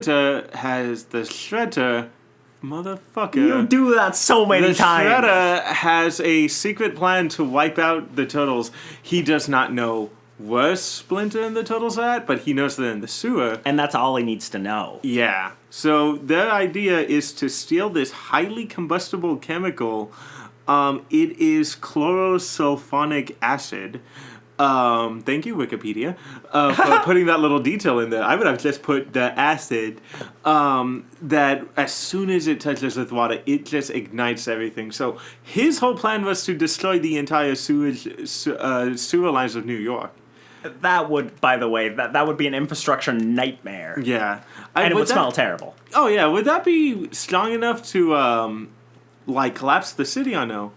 has the Shredder, motherfucker. You do that so many times. The Shredder has a secret plan to wipe out the Turtles. He does not know where Splinter and the Turtles are at, but he knows they're in the sewer. And that's all he needs to know. Yeah. So their idea is to steal this highly combustible chemical. It is chlorosulfonic acid. Thank you, Wikipedia, for putting that little detail in there. I would have just put the acid that as soon as it touches with water, it just ignites everything. So his whole plan was to destroy the entire sewer lines of New York. That would, by the way, that would be an infrastructure nightmare. Yeah. And it would smell terrible. Oh, yeah. Would that be strong enough to, collapse the city? I know.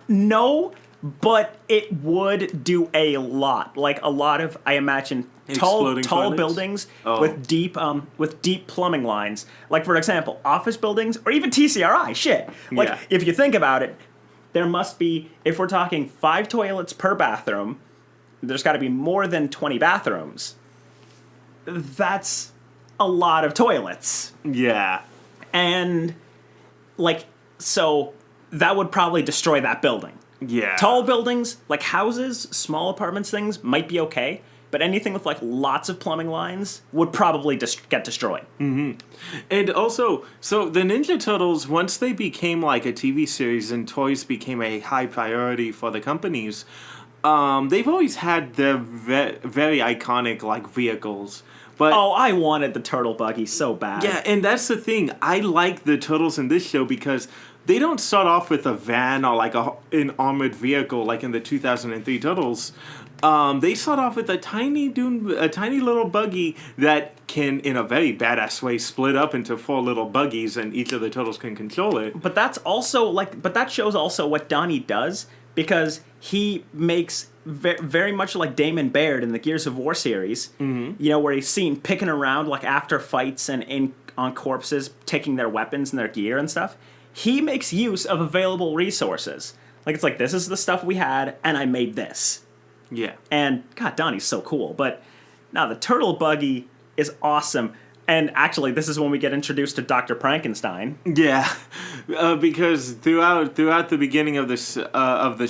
No. But it would do a lot, like a lot of, I imagine, tall buildings with deep plumbing lines. Like, for example, office buildings or even TCRI. Shit. Like, if you think about it, there must be, if we're talking 5 toilets per bathroom, there's got to be more than 20 bathrooms. That's a lot of toilets. Yeah. And, so that would probably destroy that building. Yeah. Tall buildings, like houses, small apartments, things might be okay, but anything with lots of plumbing lines would probably get destroyed. Mm-hmm. And also, so the Ninja Turtles, once they became a TV series and toys became a high priority for the companies, they've always had their very iconic vehicles. But I wanted the turtle buggy so bad. Yeah, and that's the thing. I like the Turtles in this show because they don't start off with a van or an armored vehicle like in the 2003 Turtles. They start off with a tiny little buggy that can, in a very badass way, split up into 4 little buggies, and each of the Turtles can control it. But that's also but that shows also what Donnie does, because he makes very much like Damon Baird in the Gears of War series. Mm-hmm. Where he's seen picking around after fights and on corpses, taking their weapons and their gear and stuff. He makes use of available resources. It's this is the stuff we had, and I made this. Yeah. And, God, Donnie's so cool. But, now the turtle buggy is awesome. And, actually, this is when we get introduced to Dr. Frankenstein. Yeah. Because throughout the beginning of the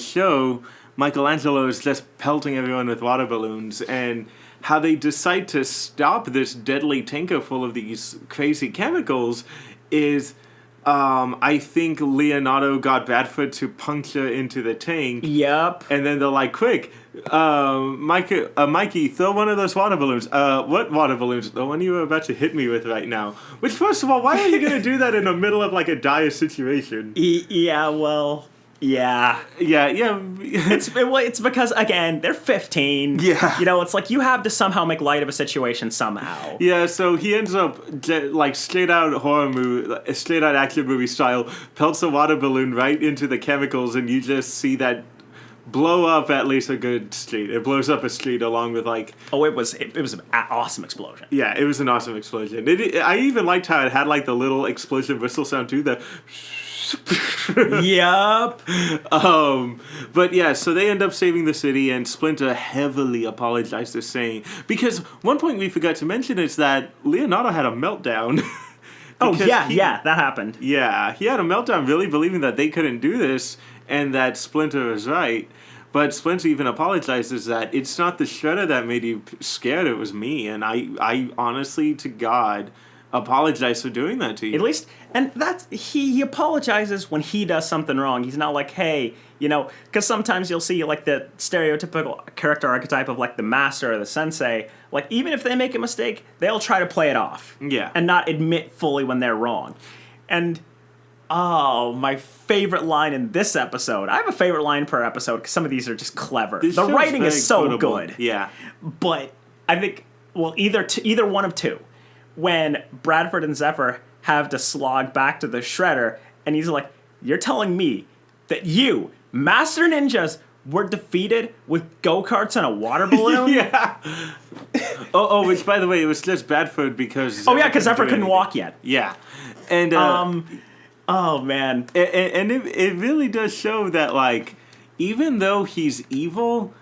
show, Michelangelo is just pelting everyone with water balloons. And how they decide to stop this deadly tanker full of these crazy chemicals is... I think Leonardo got Badfoot to puncture into the tank. Yep. And then they're like, quick, Mikey, throw one of those water balloons. What water balloons? The one you were about to hit me with right now. Which, first of all, why are you going to do that in the middle of a dire situation? Yeah, well... Yeah. It's because, again, they're 15. Yeah. It's you have to somehow make light of a situation somehow. Yeah, so he ends up, straight out action movie style, pelts a water balloon right into the chemicals, and you just see that blow up at least a good street. It blows up a street along with, Oh, it was an awesome explosion. Yeah, it was an awesome explosion. I even liked how it had, the little explosion whistle sound, too, the... Yup. But yeah, so they end up saving the city, and Splinter heavily apologizes, saying, because one point we forgot to mention is that Leonardo had a meltdown. That happened. Yeah, he had a meltdown, really believing that they couldn't do this and that Splinter was right. But Splinter even apologizes that it's not the Shredder that made you scared, it was me, and I honestly to God apologize for doing that to you. At least, and that's, he apologizes when he does something wrong. He's not hey, because sometimes you'll see the stereotypical character archetype of the master or the sensei. Even if they make a mistake, they'll try to play it off. Yeah. And not admit fully when they're wrong. And, my favorite line in this episode. I have a favorite line per episode because some of these are just clever. The writing is so quotable. Good. Yeah. But I think, either one of two. When Bradford and Zephyr have to slog back to the Shredder, and he's like, you're telling me that you, Master Ninjas, were defeated with go-karts and a water balloon? Yeah. Which, by the way, it was just Bradford because... because Zephyr couldn't walk yet. Yeah. And, oh, man. And it really does show that, even though he's evil...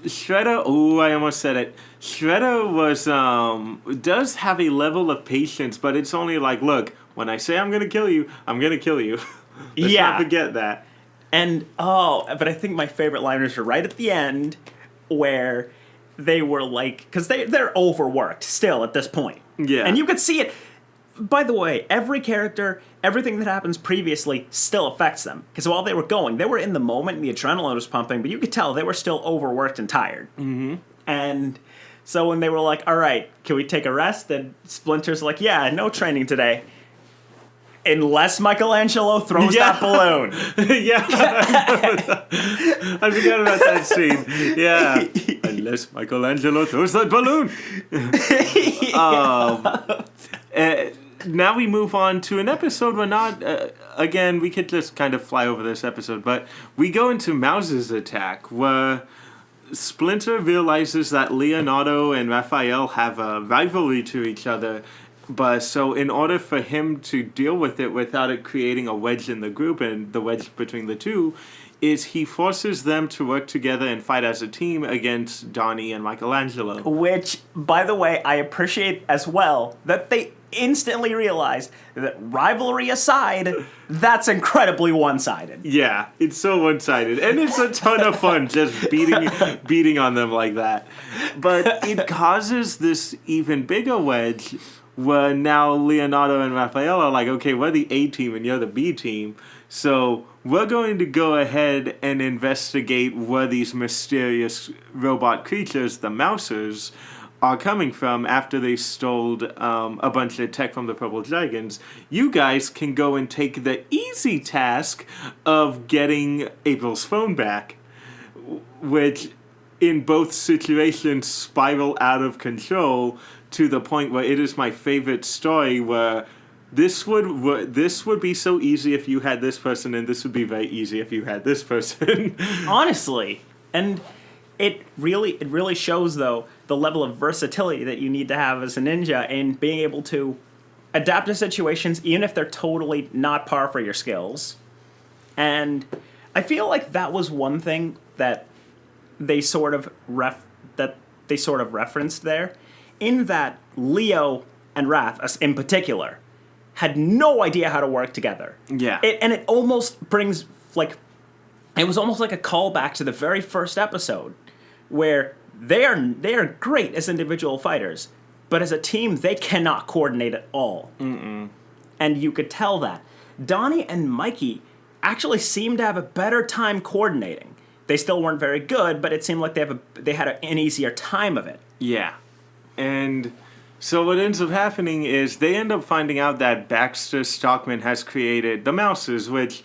Shredder, oh, I almost said it. Shredder does have a level of patience, but it's only like, look, when I say I'm going to kill you, I'm going to kill you. Let's not forget that. And, but I think my favorite liners are right at the end, where they were like, because they're overworked still at this point. Yeah. And you could see it. By the way, every character, everything that happens previously still affects them. Because while they were in the moment and the adrenaline was pumping, but you could tell they were still overworked and tired. Mm-hmm. And so when they were like, all right, can we take a rest? And Splinter's like, yeah, no training today. Unless Michelangelo throws that balloon. Yeah. I forgot about that scene. Yeah. Unless Michelangelo throws that balloon. Now we move on to an episode we're not... again, we could just kind of fly over this episode, but we go into Mouse's attack, where Splinter realizes that Leonardo and Raphael have a rivalry to each other, but so in order for him to deal with it without it creating a wedge in the group and the wedge between the two, is he forces them to work together and fight as a team against Donnie and Michelangelo. Which, by the way, I appreciate as well that they instantly realized that, rivalry aside, that's incredibly one-sided. Yeah, it's so one-sided, and it's a ton of fun just beating on them like that. But it causes this even bigger wedge where now Leonardo and Raphael are like, okay, we're the A team and you're the B team, so we're going to go ahead and investigate where these mysterious robot creatures, the Mousers, are coming from after they stole a bunch of tech from the Purple Dragons. You guys can go and take the easy task of getting April's phone back, which in both situations spiral out of control to the point where it is my favorite story where this would be so easy if you had this person, and this would be very easy if you had this person. Honestly. And it really shows, though, the level of versatility that you need to have as a ninja in being able to adapt to situations, even if they're totally not par for your skills. And I feel like that was one thing that they sort of referenced there, in that Leo and Raph, in particular, had no idea how to work together. Yeah. It almost brings, like, it was almost like a callback to the very first episode, where they are great as individual fighters, but as a team, they cannot coordinate at all. Mm-mm. And you could tell that. Donnie and Mikey actually seemed to have a better time coordinating. They still weren't very good, but it seemed like they had an easier time of it. Yeah. And so what ends up happening is they end up finding out that Baxter Stockman has created the Mousers, which,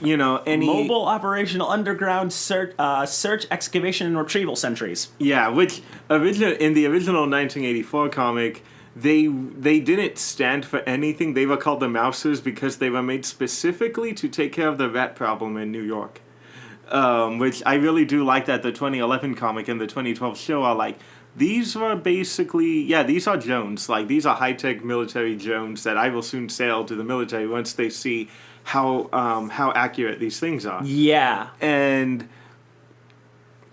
you know, Mobile Operational Underground Search, Excavation, and Retrieval Sentries. Yeah, which in the original 1984 comic, they didn't stand for anything. They were called the Mousers because they were made specifically to take care of the rat problem in New York. Which I really do like that the 2011 comic and the 2012 show are like, these were basically, these are drones. Like, these are high-tech military drones that I will soon sell to the military once they see how accurate these things are. Yeah. And...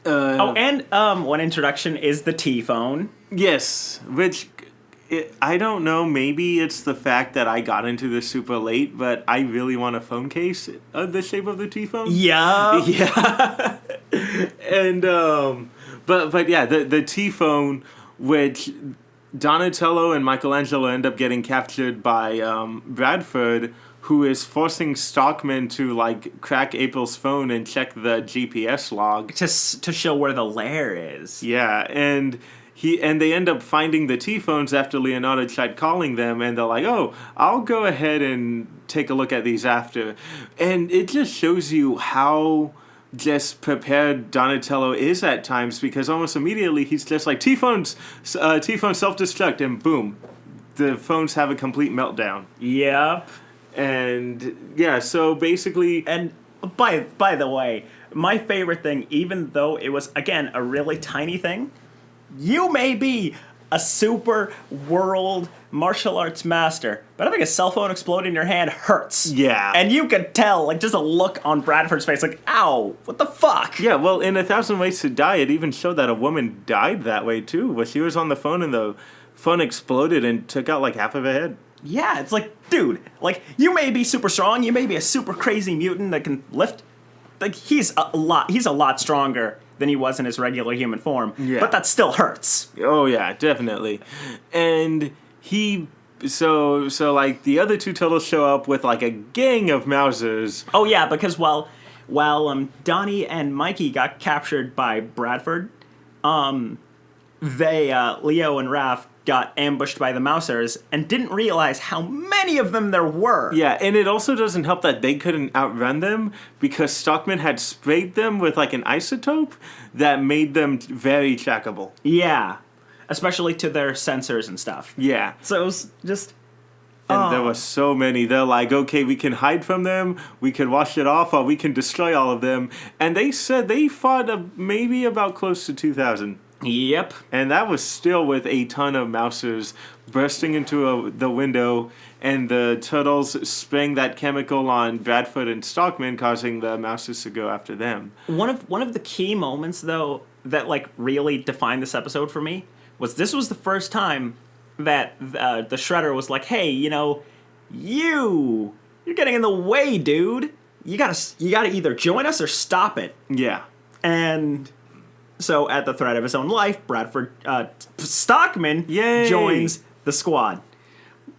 one introduction is the T-phone. Yes, which... I don't know, maybe it's the fact that I got into this super late, but I really want a phone case the shape of the T-phone. Yeah. Yeah. And, but yeah, the T-phone, which Donatello and Michelangelo end up getting captured by Bradford, who is forcing Stockman to, like, crack April's phone and check the GPS log. To show where the lair is. Yeah, and they end up finding the T-phones after Leonardo tried calling them, and they're like, oh, I'll go ahead and take a look at these after. And it just shows you how just prepared Donatello is at times, because almost immediately he's just like, T-phones self-destruct, and boom, the phones have a complete meltdown. Yep. And, yeah, so basically... And by the way, my favorite thing, even though it was, again, a really tiny thing... You may be a super world martial arts master, but having a cell phone explode in your hand hurts. Yeah. And you could tell, like, just a look on Bradford's face, like, ow, what the fuck? Yeah, well, in 1,000 Ways to Die, it even showed that a woman died that way, too, where she was on the phone and the phone exploded and took out, like, half of her head. Yeah, it's like, dude, like, you may be super strong, you may be a super crazy mutant that can lift. Like, he's a lot stronger than he was in his regular human form. Yeah. But that still hurts. Oh, yeah, definitely. And so like, the other two turtles show up with, like, a gang of Mousers. Oh, yeah, because while Donnie and Mikey got captured by Bradford, Leo and Raph got ambushed by the Mousers and didn't realize how many of them there were. Yeah, and it also doesn't help that they couldn't outrun them because Stockman had sprayed them with, like, an isotope that made them very trackable. Yeah, especially to their sensors and stuff. Yeah. So it was just... And there were so many. They're like, okay, we can hide from them, we can wash it off, or we can destroy all of them. And they said they fought maybe about close to 2,000. Yep. And that was still with a ton of Mousers bursting into the window, and the turtles spraying that chemical on Bradford and Stockman, causing the Mousers to go after them. One of the key moments, though, that, like, really defined this episode for me was this was the first time that the Shredder was like, hey, you know, you're getting in the way, dude. You gotta either join us or stop it. Yeah. And so, at the threat of his own life, Bradford Stockman joins the squad.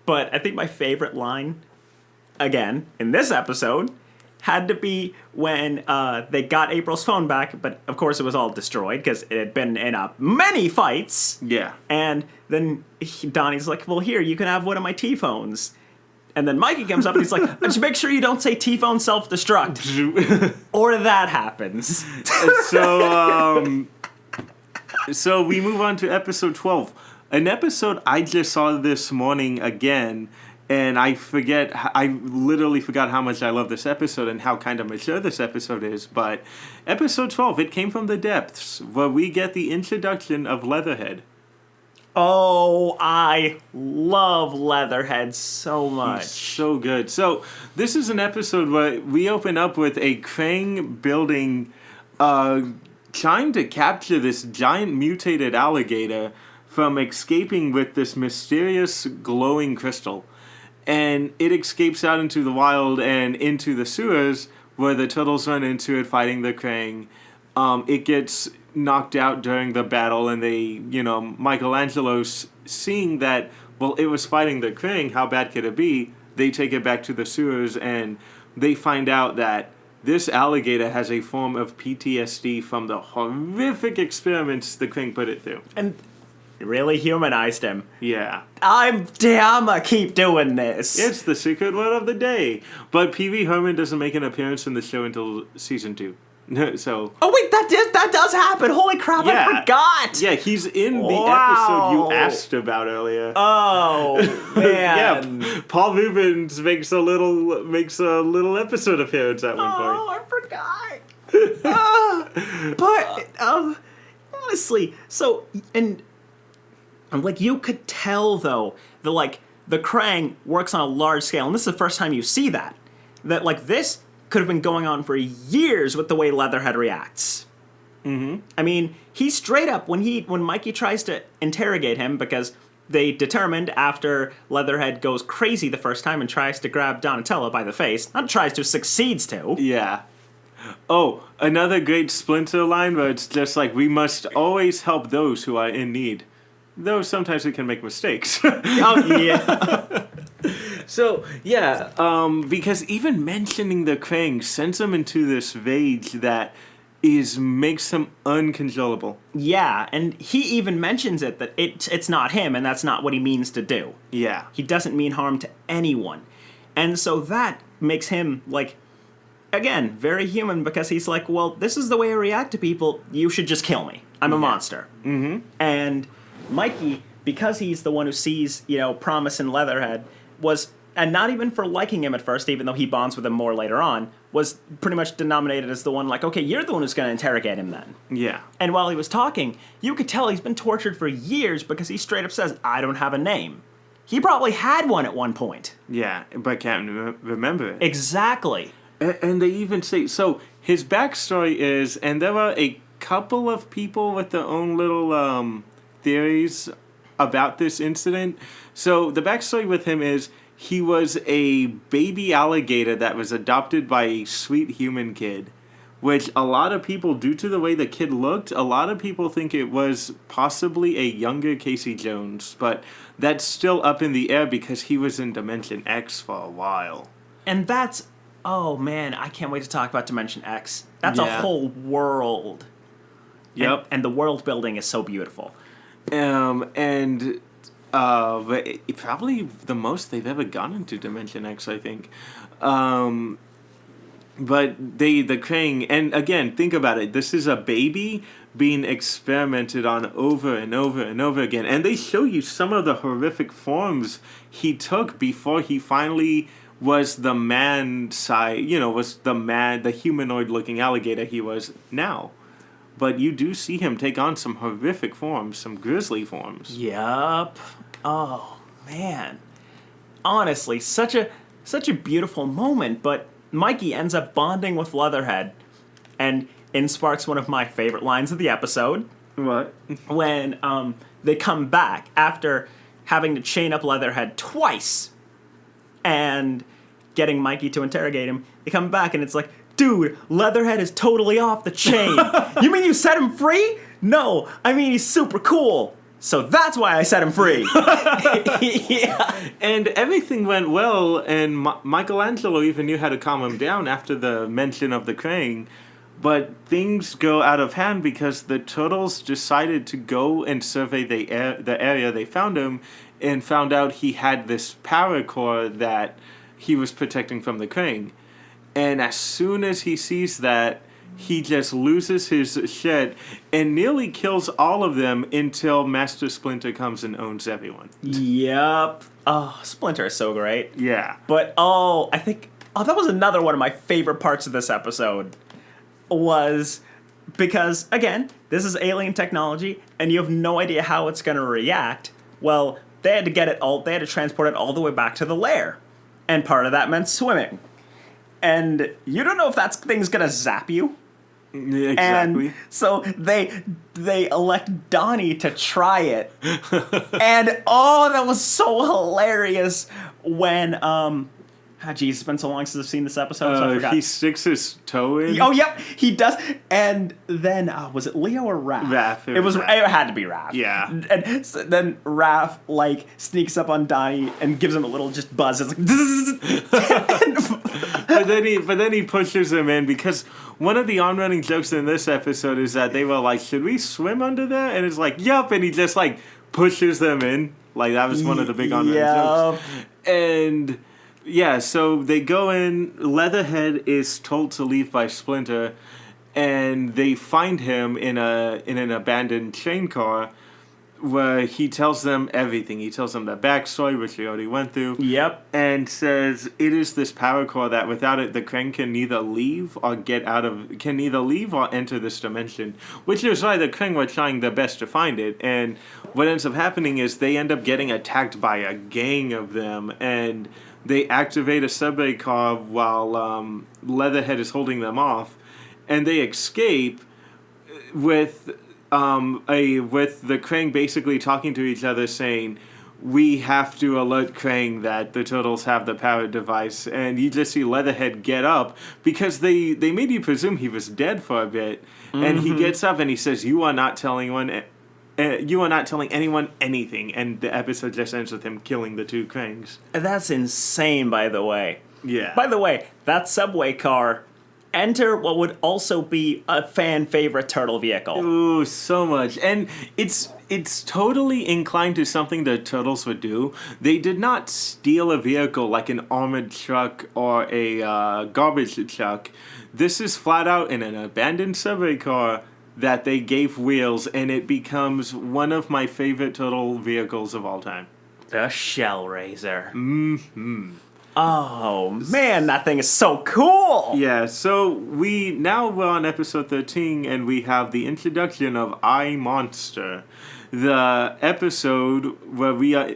But I think my favorite line, again, in this episode, had to be when they got April's phone back, but of course it was all destroyed because it had been in many fights. Yeah. And then Donnie's like, well, here, you can have one of my T-phones. And then Mikey comes up and he's like, just make sure you don't say T-phone self-destruct. Or that happens. So we move on to episode 12. An episode I just saw this morning again, and I literally forgot how much I love this episode and how kind of mature this episode is, but episode 12, It Came from the Depths, where we get the introduction of Leatherhead. Oh, I love Leatherhead so much. He's so good. So this is an episode where we open up with a Krang building trying to capture this giant mutated alligator from escaping with this mysterious glowing crystal. And it escapes out into the wild and into the sewers where the turtles run into it fighting the Krang. It gets knocked out during the battle, and Michelangelo's seeing that, well, it was fighting the Krang, how bad could it be? They take it back to the sewers, and they find out that this alligator has a form of PTSD from the horrific experiments the Krang put it through. And it really humanized him. Yeah. I'ma keep doing this. It's the secret word of the day. But Pee Wee Herman doesn't make an appearance in the show until season 2. So. Oh wait, that does happen. Holy crap, yeah. I forgot. Yeah, he's in the episode you asked about earlier. Oh man. Yeah, Paul Rubens makes a little episode appearance at one point. Oh, I forgot. But honestly, so and like you could tell though the Krang works on a large scale, and this is the first time you see that like this could have been going on for years with the way Leatherhead reacts. Mm-hmm. I mean, he straight up, when Mikey tries to interrogate him, because they determined after Leatherhead goes crazy the first time and tries to grab Donatello by the face, not tries to, succeeds to. Yeah. Oh, another great Splinter line where it's just like, we must always help those who are in need. Though sometimes we can make mistakes. Oh, yeah. So, yeah, because even mentioning the Krang sends him into this rage that makes him uncontrollable. Yeah, and he even mentions it, that it's not him, and that's not what he means to do. Yeah. He doesn't mean harm to anyone. And so that makes him, again, very human, because he's like, well, this is the way I react to people, you should just kill me. I'm a monster. Mm-hmm. And Mikey, because he's the one who sees, promise in Leatherhead, was and not even for liking him at first, even though he bonds with him more later on, was pretty much denominated as the one like, okay, you're the one who's going to interrogate him then. Yeah. And while he was talking, you could tell he's been tortured for years because he straight up says, I don't have a name. He probably had one at one point. Yeah, but can't remember it. Exactly. And they even say, so his backstory is, and there are a couple of people with their own little theories about this incident. So the backstory with him is he was a baby alligator that was adopted by a sweet human kid, which a lot of people, due to the way the kid looked, a lot of people think it was possibly a younger Casey Jones, but that's still up in the air because he was in Dimension X for a while. And that's, oh man, I can't wait to talk about Dimension X. That's a whole world. Yep. And the world building is so beautiful. But probably the most they've ever gone into Dimension X, I think. But the Krang, and again, think about it. This is a baby being experimented on over and over and over again. And they show you some of the horrific forms he took before he finally was the man side, was the humanoid looking alligator he was now. But you do see him take on some horrific forms, some grisly forms. Yup. Oh, man. Honestly, such a beautiful moment, but Mikey ends up bonding with Leatherhead, and in sparks one of my favorite lines of the episode. What? When they come back after having to chain up Leatherhead twice and getting Mikey to interrogate him, they come back and it's like, dude, Leatherhead is totally off the chain. You mean you set him free? No, I mean he's super cool. So that's why I set him free. Yeah. And everything went well, and Michelangelo even knew how to calm him down after the mention of the Krang. But things go out of hand because the Turtles decided to go and survey the area they found him, and found out he had this power core that he was protecting from the Krang. And as soon as he sees that, he just loses his shit and nearly kills all of them until Master Splinter comes and owns everyone. Yep. Oh, Splinter is so great. Yeah. But, I think that was another one of my favorite parts of this episode. Was because, again, this is alien technology, and you have no idea how it's going to react. Well, they had to transport it all the way back to the lair. And part of that meant swimming. And you don't know if that thing's going to zap you. Exactly. And so they elect Donnie to try it. And that was so hilarious when it's been so long since I've seen this episode, so I forgot. He sticks his toe in. Oh, yep, he does. And then was it Leo or Raph? Raph. It had to be Raph. Yeah. And so then Raph sneaks up on Donnie and gives him a little just buzz. It's but then he pushes him in, because one of the on-running jokes in this episode is that they were like, should we swim under there? And it's like, yup, and he just pushes them in. That was one of the big on-running jokes. And yeah, so they go in, Leatherhead is told to leave by Splinter, and they find him in an abandoned train car, where he tells them everything. He tells them the backstory, which we already went through. Yep. And says it is this power core that without it, the Krang can neither leave or enter this dimension. Which is why the Krang were trying their best to find it. And what ends up happening is they end up getting attacked by a gang of them, and they activate a subway car while Leatherhead is holding them off, and they escape with the Krang basically talking to each other, saying, we have to alert Krang that the Turtles have the power device. And you just see Leatherhead get up, because they made you presume he was dead for a bit. Mm-hmm. And he gets up and he says, you are not telling anyone anything. And the episode just ends with him killing the two Krangs. That's insane, by the way. Yeah. By the way, that subway car, enter what would also be a fan favorite turtle vehicle. Ooh, so much. And it's totally inclined to something the Turtles would do. They did not steal a vehicle like an armored truck or a garbage truck. This is flat out in an abandoned subway car that they gave wheels, and it becomes one of my favorite turtle vehicles of all time. The Shell Razor. Mm-hmm. Oh, man, that thing is so cool! Yeah, so we're on episode 13, and we have the introduction of I Monster, the episode where we are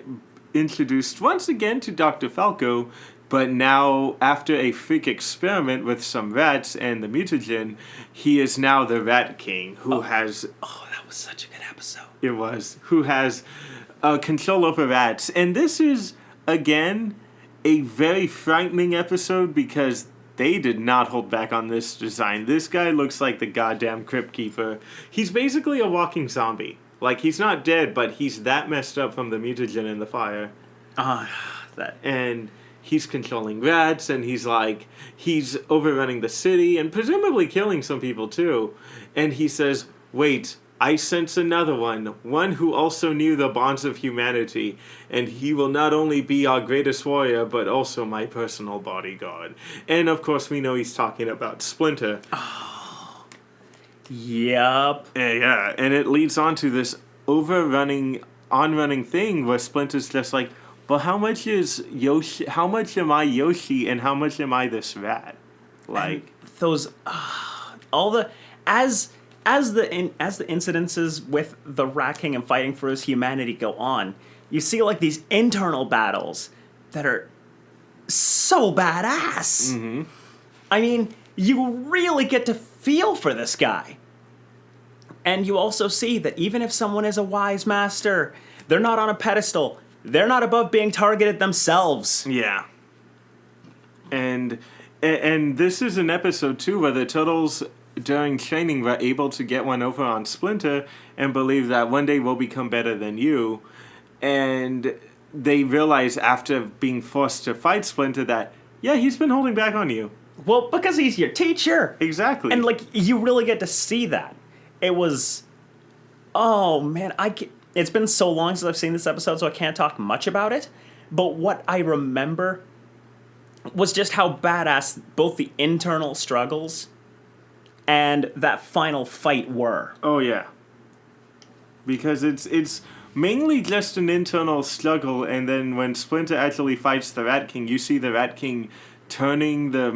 introduced once again to Dr. Falco, but now after a freak experiment with some rats and the mutagen, he is now the Rat King, who has... Oh, that was such a good episode. It was. Who has control over rats. And this is, again, a very frightening episode because they did not hold back on this design. This guy looks like the goddamn Crypt Keeper. He's basically a walking zombie. Like, he's not dead, but he's that messed up from the mutagen in the fire. And he's controlling rats, and he's overrunning the city, and presumably killing some people, too. And he says, wait, I sense another one who also knew the bonds of humanity, and he will not only be our greatest warrior, but also my personal bodyguard. And of course, we know he's talking about Splinter. Oh, yep. Yeah, and it leads on to this on-running thing where Splinter's just like, well, how much am I Yoshi, and how much am I this rat? Like, and those, As the incidences with the Rat King and fighting for his humanity go on, you see like these internal battles that are so badass. Mm-hmm. I mean, you really get to feel for this guy. And you also see that even if someone is a wise master, they're not on a pedestal. They're not above being targeted themselves. Yeah. And this is an episode, too, where the Turtles... during training, were able to get one over on Splinter and believe that one day we'll become better than you. And they realize after being forced to fight Splinter that, yeah, he's been holding back on you. Well, because he's your teacher. Exactly. And, like, you really get to see that. It was... Oh, man, it's been so long since I've seen this episode, so I can't talk much about it. But what I remember was just how badass both the internal struggles and that final fight were. Oh, yeah. Because it's mainly just an internal struggle, and then when Splinter actually fights the Rat King, you see the Rat King turning the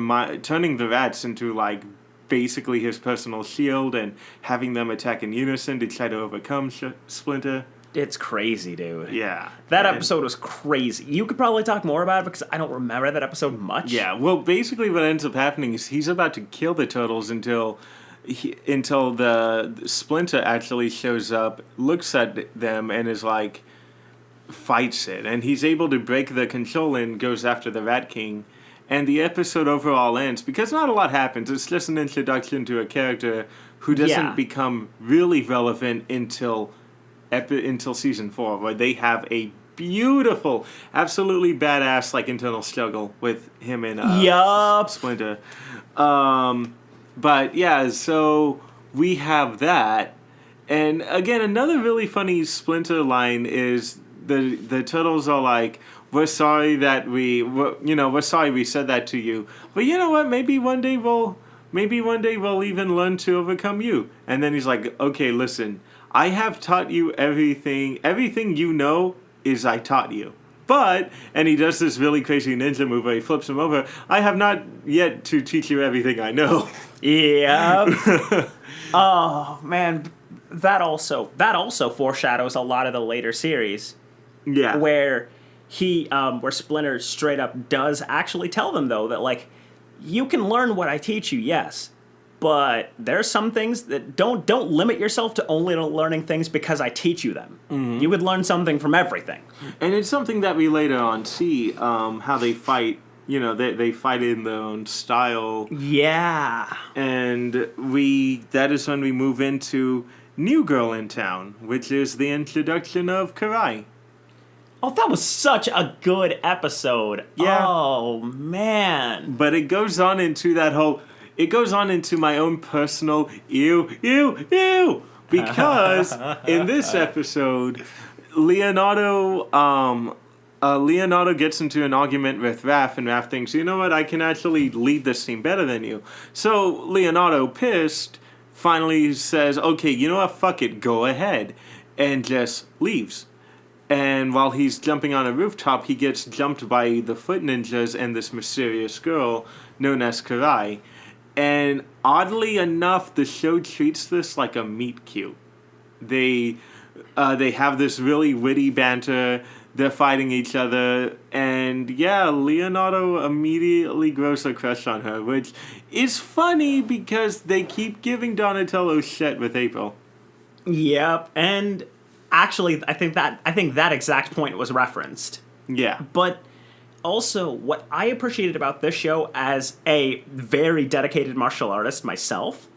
rats into, like, basically his personal shield and having them attack in unison to try to overcome Splinter. It's crazy, dude. Yeah. That episode was crazy. You could probably talk more about it because I don't remember that episode much. Yeah, well, basically what ends up happening is he's about to kill the Turtles until the Splinter actually shows up, looks at them, and is like, fights it. And he's able to break the control and goes after the Rat King. And the episode overall ends, because not a lot happens. It's just an introduction to a character who doesn't become really relevant until season 4, where they have a beautiful, absolutely badass, like, internal struggle with him and Splinter. But yeah, so we have that, and again, another really funny Splinter line is the Turtles are like, we're sorry we said that to you, but you know what? Maybe one day we'll even learn to overcome you. And then he's like, okay, listen. I have taught you everything. Everything you know is I taught you. But, and he does this really crazy ninja move where he flips him over, I have not yet to teach you everything I know. Yeah. Oh, man. That also foreshadows a lot of the later series. Yeah. Where where Splinter straight up does actually tell them, though, that, like, you can learn what I teach you, yes. But there's some things that don't limit yourself to only learning things because I teach you them. Mm-hmm. You could learn something from everything. And it's something that we later on see, how they fight. You know, they fight in their own style. Yeah. And that is when we move into New Girl in Town, which is the introduction of Karai. Oh, that was such a good episode. Yeah. Oh, man. But it goes on into that whole... It goes on into my own personal ew, because in this episode, Leonardo gets into an argument with Raph, and Raph thinks, you know what, I can actually lead this team better than you. So Leonardo, pissed, finally says, okay, you know what, fuck it, go ahead, and just leaves. And while he's jumping on a rooftop, he gets jumped by the foot ninjas and this mysterious girl known as Karai. And oddly enough, the show treats this like a meet cute. They have this really witty banter. They're fighting each other, and yeah, Leonardo immediately grows a crush on her, which is funny because they keep giving Donatello shit with April. Yep, and actually, I think that exact point was referenced. Yeah. But also, what I appreciated about this show as a very dedicated martial artist myself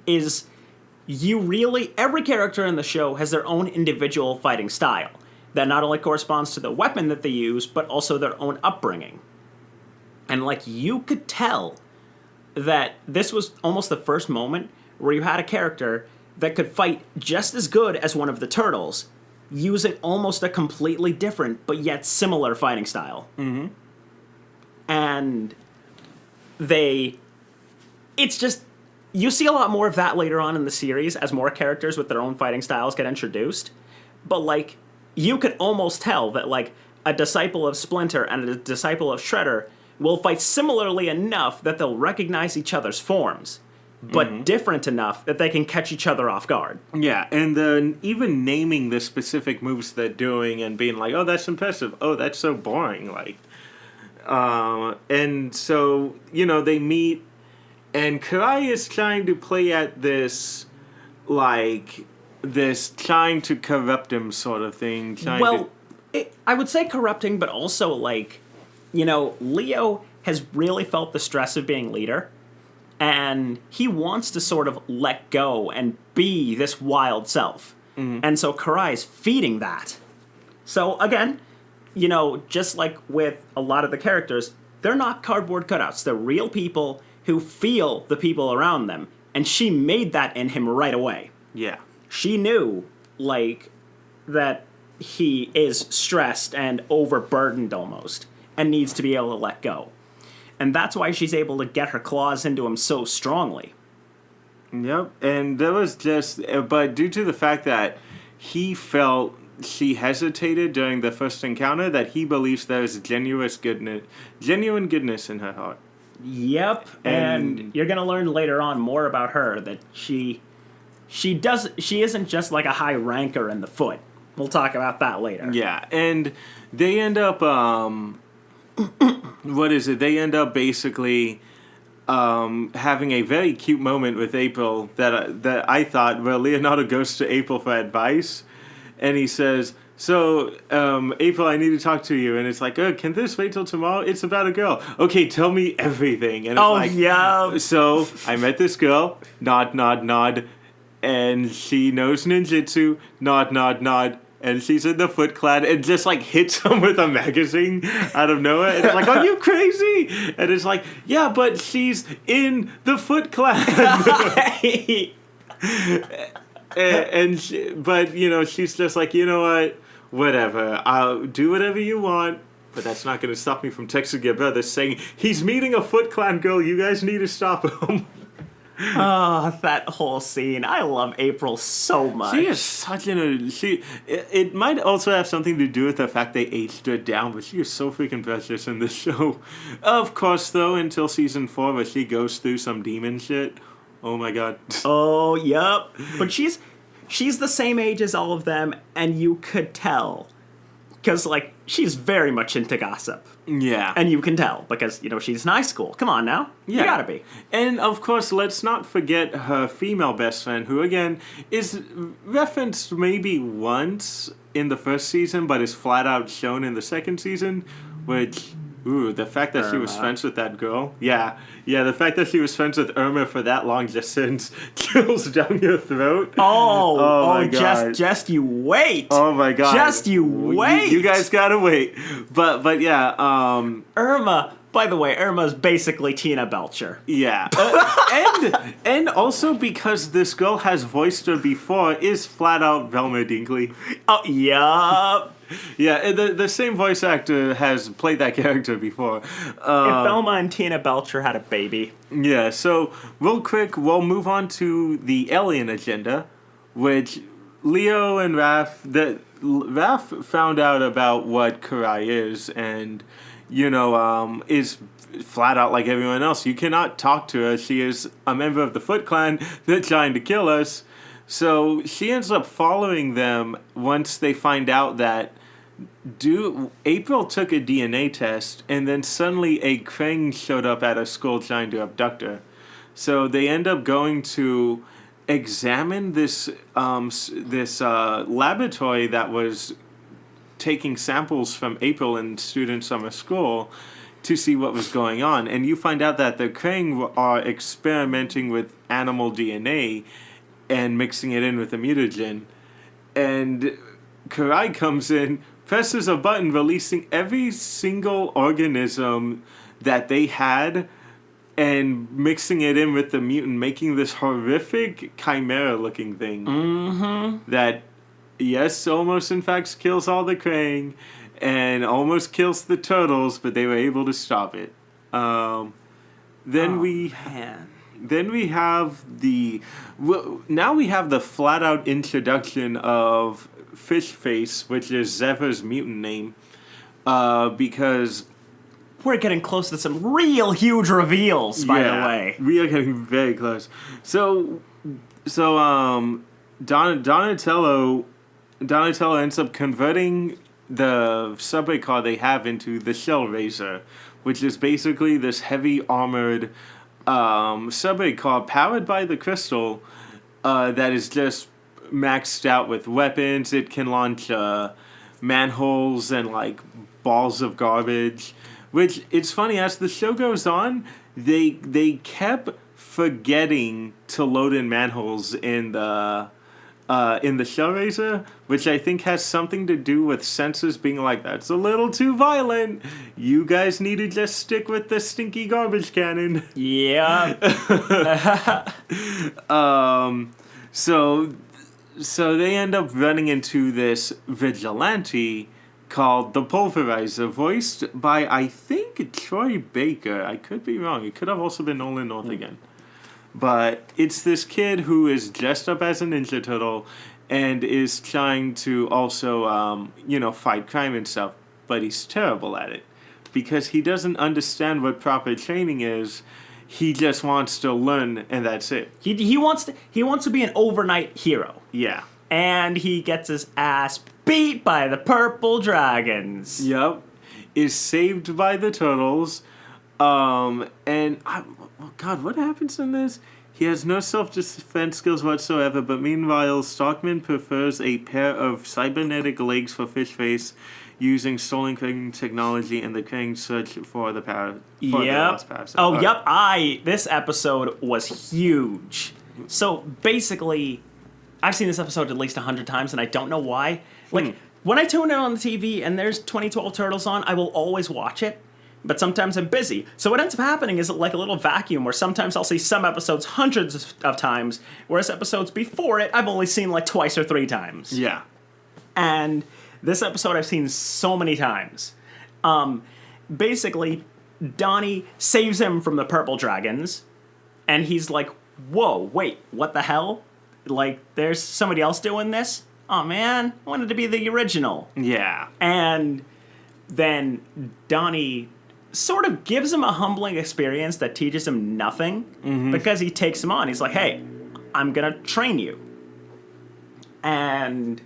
is every character in the show has their own individual fighting style that not only corresponds to the weapon that they use, but also their own upbringing. And, like, you could tell that this was almost the first moment where you had a character that could fight just as good as one of the turtles, using almost a completely different but yet similar fighting style. Mm-hmm. And it's just, you see a lot more of that later on in the series as more characters with their own fighting styles get introduced. But, like, you could almost tell that, like, a disciple of Splinter and a disciple of Shredder will fight similarly enough that they'll recognize each other's forms, but different enough that they can catch each other off guard. Yeah, and then even naming the specific moves they're doing and being like, oh, that's impressive. Oh, that's so boring. Like, and so, they meet, and Karai is trying to play at this, like, this trying to corrupt him sort of thing. I would say corrupting, but also, like, Leo has really felt the stress of being leader, and he wants to sort of let go and be this wild self. Mm-hmm. And so Karai is feeding that. So, again, just like with a lot of the characters, they're not cardboard cutouts. They're real people who feel the people around them, and she made that in him right away. Yeah. She knew, like, that he is stressed and overburdened almost, and needs to be able to let go. And that's why she's able to get her claws into him so strongly. Yep, and there was but due to the fact that he felt she hesitated during the first encounter, that he believes there is genuine goodness in her heart. Yep, and you're going to learn later on more about her, that she isn't just like a high ranker in the foot. We'll talk about that later. Yeah, and they end up, They end up basically having a very cute moment with April that I thought, where Leonardo goes to April for advice, and he says, so, April, I need to talk to you. And it's like, oh, can this wait till tomorrow? It's about a girl. Okay, tell me everything. And it's yeah. So, I met this girl, nod, nod, nod, and she knows ninjutsu, nod, nod, nod, and she's in the Foot Clan, and just, like, hits him with a magazine out of nowhere. And it's like, are you crazy? And it's like, yeah, but she's in the Foot Clan. But she's just like, you know what? Whatever. I'll do whatever you want, but that's not going to stop me from texting your brother saying, he's meeting a Foot Clan girl. You guys need to stop him. Oh, that whole scene. I love April so much. She is such it might also have something to do with the fact they aged her down, but she is so freaking precious in this show. Of course, though, until season 4, where she goes through some demon shit. Oh my god. Oh, yep. But she's the same age as all of them, and you could tell. Because, like, she's very much into gossip. Yeah. And you can tell, because, she's in high school. Come on now. Yeah. You gotta be. And, of course, let's not forget her female best friend, who, again, is referenced maybe once in the first season, but is flat out shown in the second season, which... Ooh, the fact that she was friends with that girl. Yeah, the fact that she was friends with Irma for that long just sends chills down your throat. Oh my God. Just you wait. Oh my God. Just you wait. You guys gotta wait. But yeah, Irma, by the way, Irma's basically Tina Belcher. Yeah. And also because this girl has voiced her before, is flat out Velma Dinkley. Oh, yeah. Yeah, the same voice actor has played that character before. If Velma and Tina Belcher had a baby. Yeah, so real quick, we'll move on to the alien agenda, which Leo and Raph found out about what Karai is, and is flat out like everyone else. You cannot talk to her. She is a member of the Foot Clan. They're trying to kill us. So she ends up following them once they find out that April took a DNA test, and then suddenly a Krang showed up at her school trying to abduct her. So they end up going to examine this laboratory that was taking samples from April and student summer school to see what was going on. And you find out that the Krang are experimenting with animal DNA and mixing it in with a mutagen. And Karai comes in, presses a button, releasing every single organism that they had and mixing it in with the mutant, making this horrific chimera-looking thing. Mm-hmm. That, yes, almost in fact kills all the Krang and almost kills the turtles, but they were able to stop it. Then we have the flat-out introduction of Fish Face, which is Zephyr's mutant name, because we're getting close to some real huge reveals, by the way. We are getting very close. So Donatello ends up converting the subway car they have into the Shell Razor, which is basically this heavy armored subway car powered by the crystal that is just maxed out with weapons. It can launch manholes and like balls of garbage. Which, it's funny, as the show goes on, they kept forgetting to load in manholes in the Shell Razor, which I think has something to do with censors being like, that's a little too violent. You guys need to just stick with the stinky garbage cannon. Yeah. So they end up running into this vigilante called the Pulverizer, voiced by, I think, Troy Baker. I could be wrong. It could have also been Nolan North again. But it's this kid who is dressed up as a Ninja Turtle and is trying to also, fight crime and stuff. But he's terrible at it because he doesn't understand what proper training is. He just wants to learn, and that's it. He wants to be an overnight hero. Yeah. And he gets his ass beat by the purple dragons. Yep. Is saved by the turtles. What happens in this? He has no self-defense skills whatsoever, but meanwhile, Stockman prefers a pair of cybernetic legs for Fish Face using stolen Krang technology, and the Krang search for the lost parasite. Oh, yep. This episode was huge. So, basically, I've seen this episode at least 100 times, and I don't know why. When I tune in on the TV and there's 2012 Turtles on, I will always watch it, but sometimes I'm busy. So what ends up happening is like a little vacuum where sometimes I'll see some episodes hundreds of times, whereas episodes before it, I've only seen like twice or three times. Yeah. And this episode I've seen so many times. Basically, Donnie saves him from the purple dragons, and he's like, whoa, wait, what the hell? Like, there's somebody else doing this? Oh, man, I wanted to be the original. Yeah. And then Donnie sort of gives him a humbling experience that teaches him nothing because he takes him on. He's like, hey, I'm going to train you. And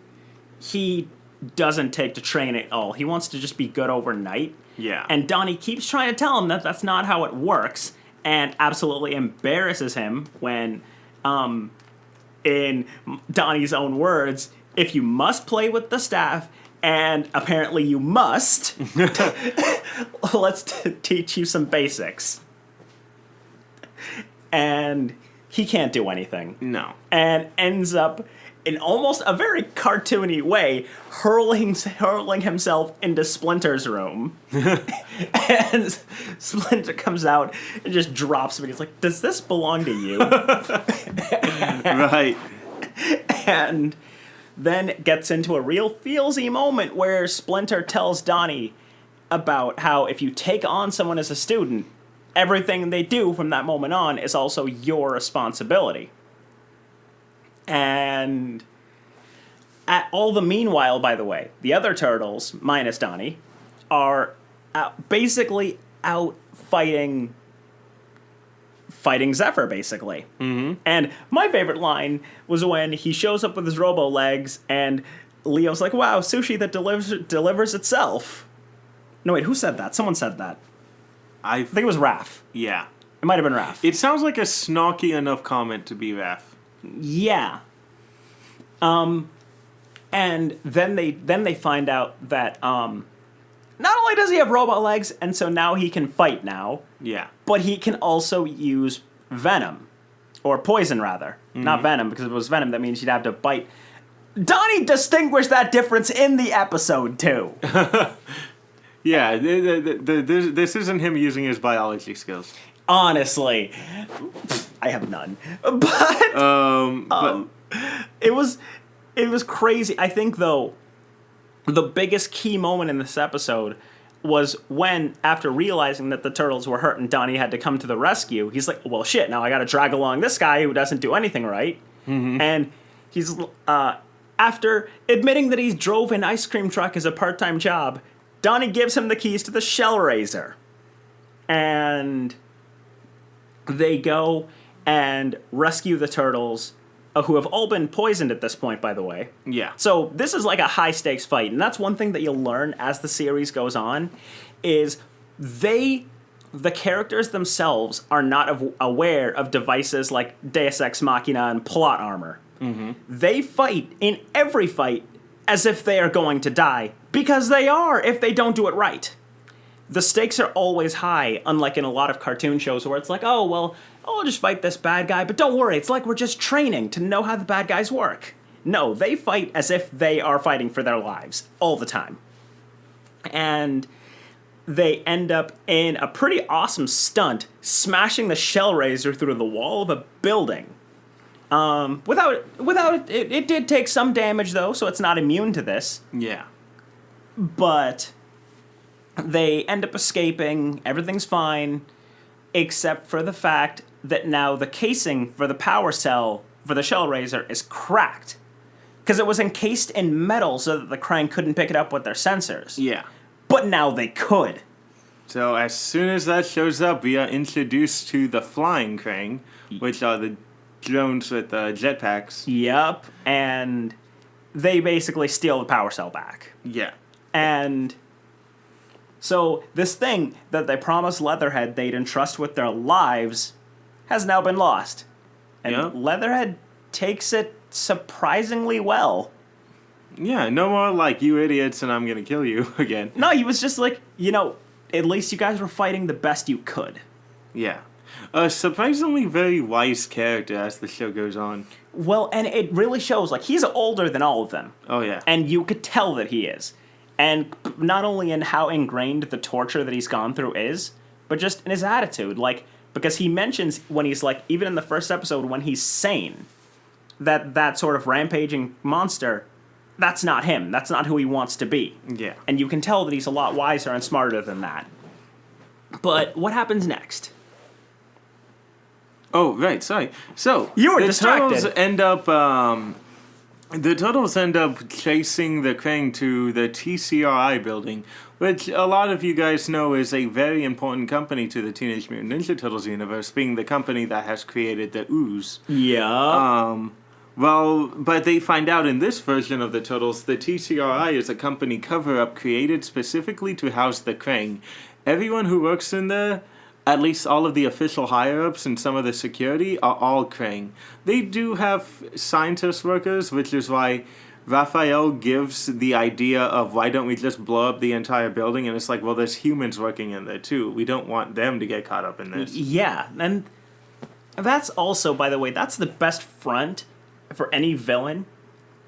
he doesn't take to train at all. He wants to just be good overnight. Yeah. And Donnie keeps trying to tell him that that's not how it works and absolutely embarrasses him when, in Donnie's own words, if you must play with the staff, and apparently you must, let's teach you some basics. And he can't do anything. No. And ends up, in almost a very cartoony way, hurling himself into Splinter's room. And Splinter comes out and just drops him. He's like, does this belong to you? Right. And then gets into a real feelsy moment where Splinter tells Donnie about how if you take on someone as a student, everything they do from that moment on is also your responsibility. And At all the meanwhile, by the way, the other turtles, minus Donnie, are basically out fighting Zephyr, basically. Mm-hmm. And my favorite line was when he shows up with his robo legs, and Leo's like, wow, sushi that delivers itself. No, wait, who said that? Someone said that. I think it was Raph. Yeah. It might have been Raph. It sounds like a snarky enough comment to be Raph. Yeah. And then they find out that not only does he have robot legs, and so now he can fight now. Yeah. But he can also use venom. Or poison, rather. Mm-hmm. Not venom, because if it was venom, that means you'd have to bite. Donnie distinguished that difference in the episode, too. Yeah, this isn't him using his biology skills. Honestly. I have none. But it was crazy. I think, though, the biggest key moment in this episode was when, after realizing that the turtles were hurt and Donnie had to come to the rescue, he's like, well, shit, now I gotta drag along this guy who doesn't do anything right. Mm-hmm. And he's, after admitting that he drove an ice cream truck as a part-time job, Donnie gives him the keys to the shell raiser. And they go and rescue the turtles, who have all been poisoned at this point, by the way. Yeah. So this is like a high-stakes fight, and that's one thing that you'll learn as the series goes on, is the characters themselves are not aware of devices like Deus Ex Machina and plot armor. Mm-hmm. They fight in every fight as if they are going to die, because they are if they don't do it right. The stakes are always high, unlike in a lot of cartoon shows where it's like, oh, well, I'll just fight this bad guy, but don't worry, it's like we're just training to know how the bad guys work. No, they fight as if they are fighting for their lives, all the time. And they end up in a pretty awesome stunt, smashing the shell raiser through the wall of a building. It did take some damage, though, so it's not immune to this. Yeah. But they end up escaping, everything's fine, except for the fact that now the casing for the power cell for the shell raiser is cracked. Because it was encased in metal so that the Krang couldn't pick it up with their sensors. Yeah. But now they could. So as soon as that shows up, we are introduced to the flying Krang, which are the drones with jetpacks. Yep, and they basically steal the power cell back. Yeah. And so this thing that they promised Leatherhead they'd entrust with their lives has now been lost. And yep. Leatherhead takes it surprisingly well. Yeah, no more like, you idiots and I'm gonna kill you again. No, he was just like, at least you guys were fighting the best you could. Yeah. A surprisingly very wise character as the show goes on. Well, and it really shows, like, he's older than all of them. Oh, yeah. And you could tell that he is. And not only in how ingrained the torture that he's gone through is, but just in his attitude. Like, because he mentions when he's, like, even in the first episode, when he's sane, that sort of rampaging monster, that's not him. That's not who he wants to be. Yeah. And you can tell that he's a lot wiser and smarter than that. But what happens next? Oh, right, sorry. So, you were distracted. The Turtles end up chasing the Krang to the TCRI building, which a lot of you guys know is a very important company to the Teenage Mutant Ninja Turtles universe, being the company that has created the Ooze. Yeah. But they find out in this version of the Turtles, the TCRI is a company cover-up created specifically to house the Krang. Everyone who works in there, at least all of the official higher-ups and some of the security, are all Krang. They do have scientist workers, which is why Raphael gives the idea of why don't we just blow up the entire building, and it's like, well, there's humans working in there too. We don't want them to get caught up in this. Yeah, and that's also, by the way, that's the best front for any villain,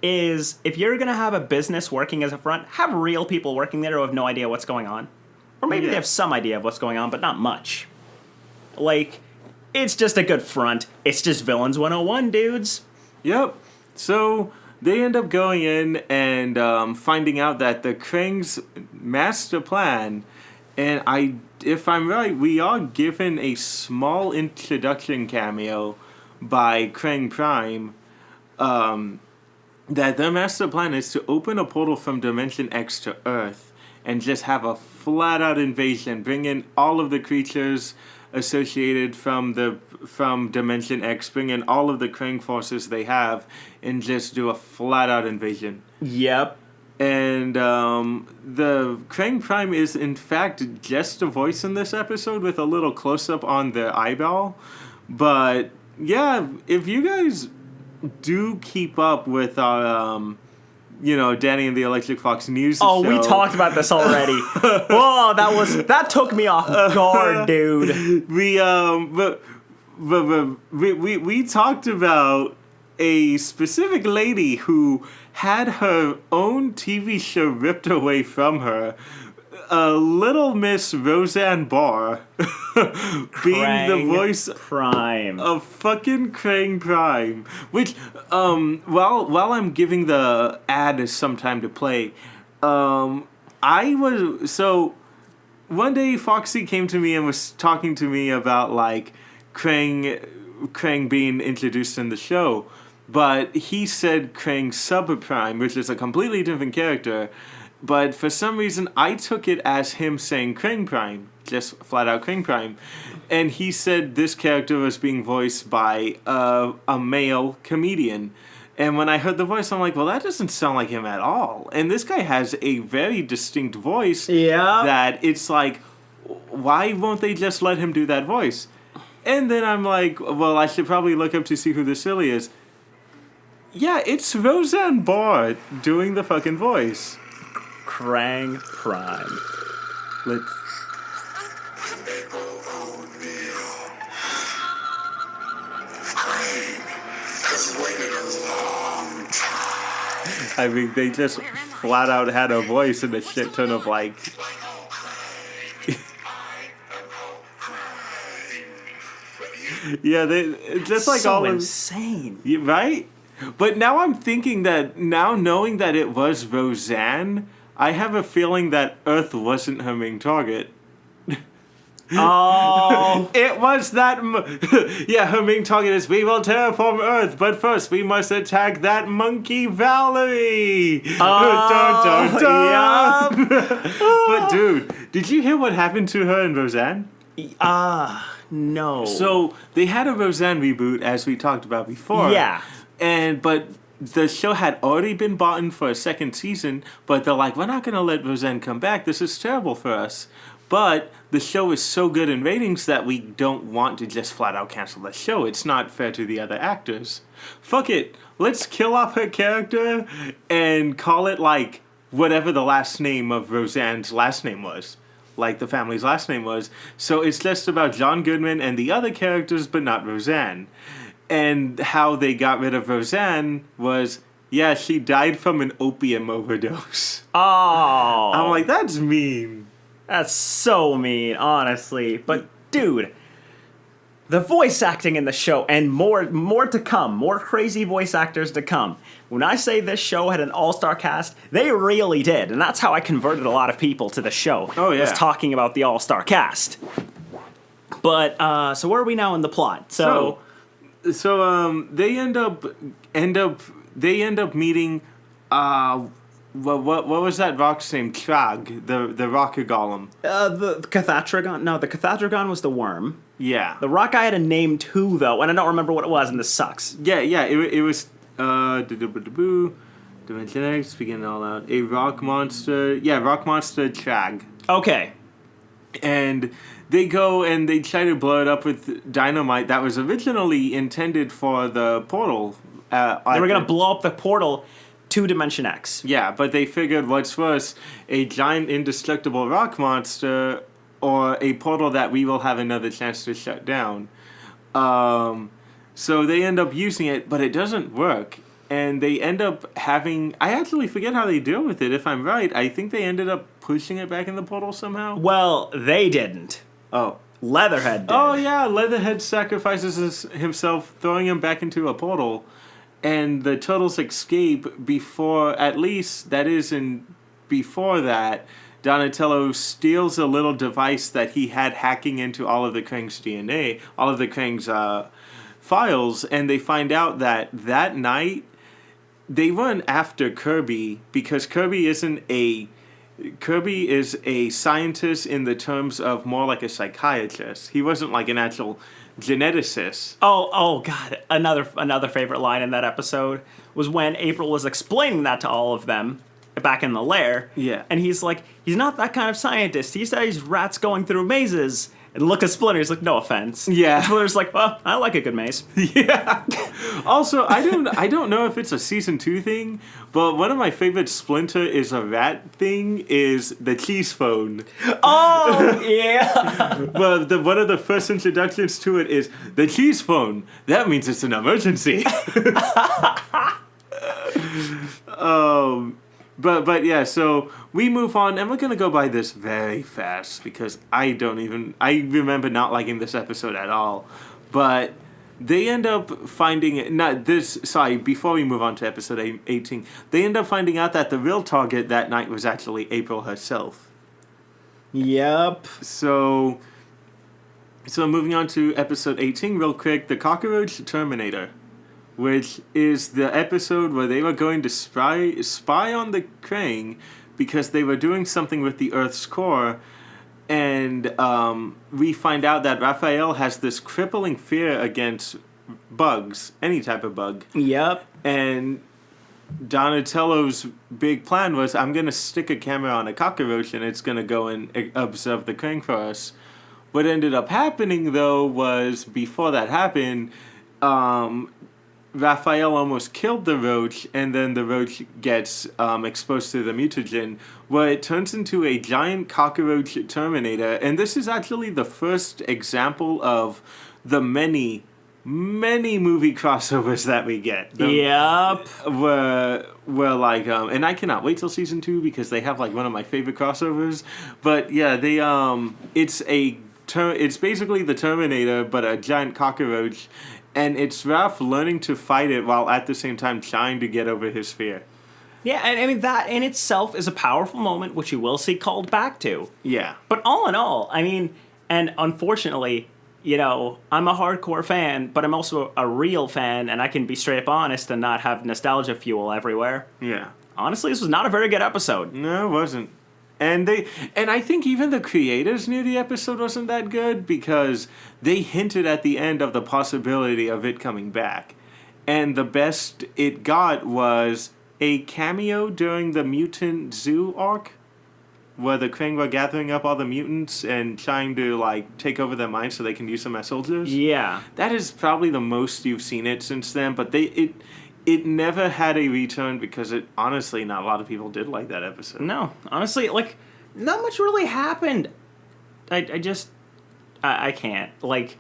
is if you're going to have a business working as a front, have real people working there who have no idea what's going on. Or maybe they have some idea of what's going on, but not much. Like, it's just a good front. It's just Villains 101, dudes. Yep. So they end up going in and finding out that the Krang's master plan, and if I'm right, we are given a small introduction cameo by Krang Prime, that their master plan is to open a portal from Dimension X to Earth and just have a flat-out invasion, bring in all of the creatures associated from Dimension X, bring in all of the Krang forces they have, and just do a flat-out invasion. Yep. And the Krang Prime is, in fact, just a voice in this episode with a little close-up on their eyeball. But, yeah, if you guys do keep up with our, Danny and the Electric Fox news show. We talked about this already. Whoa, that took me off guard, dude. We talked about a specific lady who had her own TV show ripped away from her. Little Miss Roseanne Barr being the voice Prime of fucking Krang Prime. Which, while I'm giving the ad some time to play, one day Foxy came to me and was talking to me about like Krang being introduced in the show, but he said Krang Subprime, which is a completely different character. But for some reason, I took it as him saying Krang Prime, just flat out Krang Prime. And he said this character was being voiced by a male comedian. And when I heard the voice, I'm like, well, that doesn't sound like him at all. And this guy has a very distinct voice. Yeah. That it's like, why won't they just let him do that voice? And then I'm like, well, I should probably look up to see who this silly is. Yeah, it's Roseanne Barr doing the fucking voice. Krang Prime. Let's. Has waited a long time. I mean, they just flat out had a voice and a shit ton of like. Yeah, they just like so all insane, right? But now I'm thinking that now knowing that it was Roseanne, I have a feeling that Earth wasn't her main target. Oh. It was that... yeah, her main target is, we will terraform Earth, but first we must attack that monkey Valerie! Oh, dun, dun, dun. But dude, did you hear what happened to her in Roseanne? No. So, they had a Roseanne reboot, as we talked about before. Yeah. But the show had already been bought in for a second season, but they're like, we're not going to let Roseanne come back. This is terrible for us. But the show is so good in ratings that we don't want to just flat out cancel the show. It's not fair to the other actors. Fuck it. Let's kill off her character and call it like whatever the last name of Roseanne's last name was. Like the family's last name was. So it's just about John Goodman and the other characters, but not Roseanne. And how they got rid of Roseanne was, yeah, she died from an opium overdose. Oh. I'm like, that's mean. That's so mean, honestly. But, dude, the voice acting in the show, and more to come, more crazy voice actors to come. When I say this show had an all-star cast, they really did. And that's how I converted a lot of people to the show. Oh, yeah. Was talking about the all-star cast. But, so where are we now in the plot? So they end up meeting what was that rock's name? Trag, the rocker golem. The Cathatragon. No, the Cathatragon was the worm. Yeah. The rock guy had a name too, though, and I don't remember what it was, and this sucks. Yeah. It was Dimension X, speaking it all out. A rock monster. Yeah, rock monster Trag. Okay. And they go and they try to blow it up with dynamite that was originally intended for the portal. They were gonna blow up the portal to Dimension X. Yeah, but they figured what's worse, a giant indestructible rock monster or a portal that we will have another chance to shut down. So they end up using it, but it doesn't work. And they end up having... I actually forget how they deal with it, if I'm right. I think they ended up pushing it back in the portal somehow. Well, they didn't. Oh. Leatherhead did. Oh, yeah, Leatherhead sacrifices himself, throwing him back into a portal. And the Turtles escape before, at least, before that, Donatello steals a little device that he had hacking into all of the Krang's DNA, all of the Krang's files, and they find out that night, they run after Kirby because Kirby is a scientist in the terms of more like a psychiatrist. He wasn't like an actual geneticist. Oh God! Another favorite line in that episode was when April was explaining that to all of them back in the lair. Yeah. And he's like, he's not that kind of scientist. He studies rats going through mazes. And look at Splinter. He's like, no offense. Yeah. And Splinter's like, well, I like a good maze. Yeah. Also, I don't know if it's a season 2 thing, but one of my favorite Splinter is a rat thing is the cheese phone. Oh yeah. Well, one of the first introductions to it is the cheese phone. That means it's an emergency. But yeah, so we move on, and we're gonna go by this very fast because I remember not liking this episode at all. But they end up finding before we move on to episode 18, they end up finding out that the real target that night was actually April herself. Yep. So moving on to episode 18 real quick, the Cockroach Terminator, which is the episode where they were going to spy on the Krang because they were doing something with the Earth's core, and we find out that Raphael has this crippling fear against bugs, any type of bug. Yep. And Donatello's big plan was, I'm going to stick a camera on a cockroach and it's going to go and observe the Krang for us. What ended up happening, though, was before that happened, Raphael almost killed the roach, and then the roach gets exposed to the mutagen, where it turns into a giant cockroach Terminator. And this is actually the first example of the many movie crossovers that we get. Yep. Where like, and I cannot wait till season 2 because they have like one of my favorite crossovers. But yeah, they it's basically the Terminator, but a giant cockroach. And it's Raph learning to fight it while at the same time trying to get over his fear. Yeah, and I mean, that in itself is a powerful moment, which you will see called back to. Yeah. But all in all, I mean, and unfortunately, you know, I'm a hardcore fan, but I'm also a real fan, and I can be straight up honest and not have nostalgia fuel everywhere. Yeah. Honestly, this was not a very good episode. No, it wasn't. And I think even the creators knew the episode wasn't that good because they hinted at the end of the possibility of it coming back. And the best it got was a cameo during the Mutant Zoo arc, where the Krang were gathering up all the mutants and trying to like take over their minds so they can use them as soldiers. Yeah. That is probably the most you've seen it since then, but it never had a return because honestly, not a lot of people did like that episode. No, honestly, like, not much really happened. I can't. Like,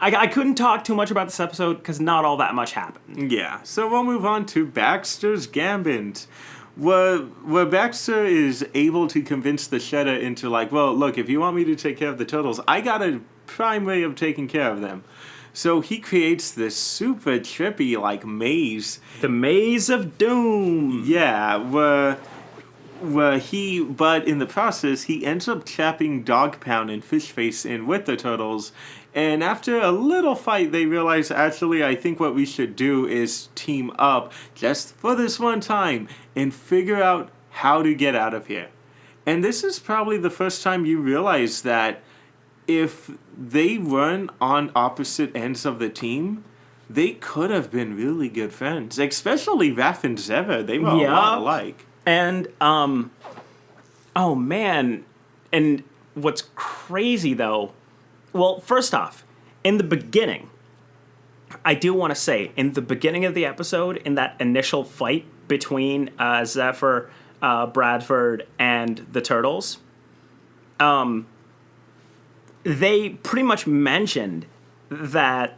I couldn't talk too much about this episode because not all that much happened. Yeah, so we'll move on to Baxter's Gambit, where Baxter is able to convince the Shredder into like, well, look, if you want me to take care of the turtles, I got a prime way of taking care of them. So he creates this super trippy, like, maze. The Maze of Doom. Yeah, but in the process, he ends up trapping Dog Pound and Fish Face in with the turtles. And after a little fight, they realize, actually, I think what we should do is team up just for this one time and figure out how to get out of here. And this is probably the first time you realize that if they run on opposite ends of the team, they could have been really good friends. Especially Raph and Zeva. They were a lot alike. And, oh man. And what's crazy though, well, first off, in the beginning, I do want to say, in the beginning of the episode, in that initial fight between Zephyr, Bradford, and the Turtles, they pretty much mentioned that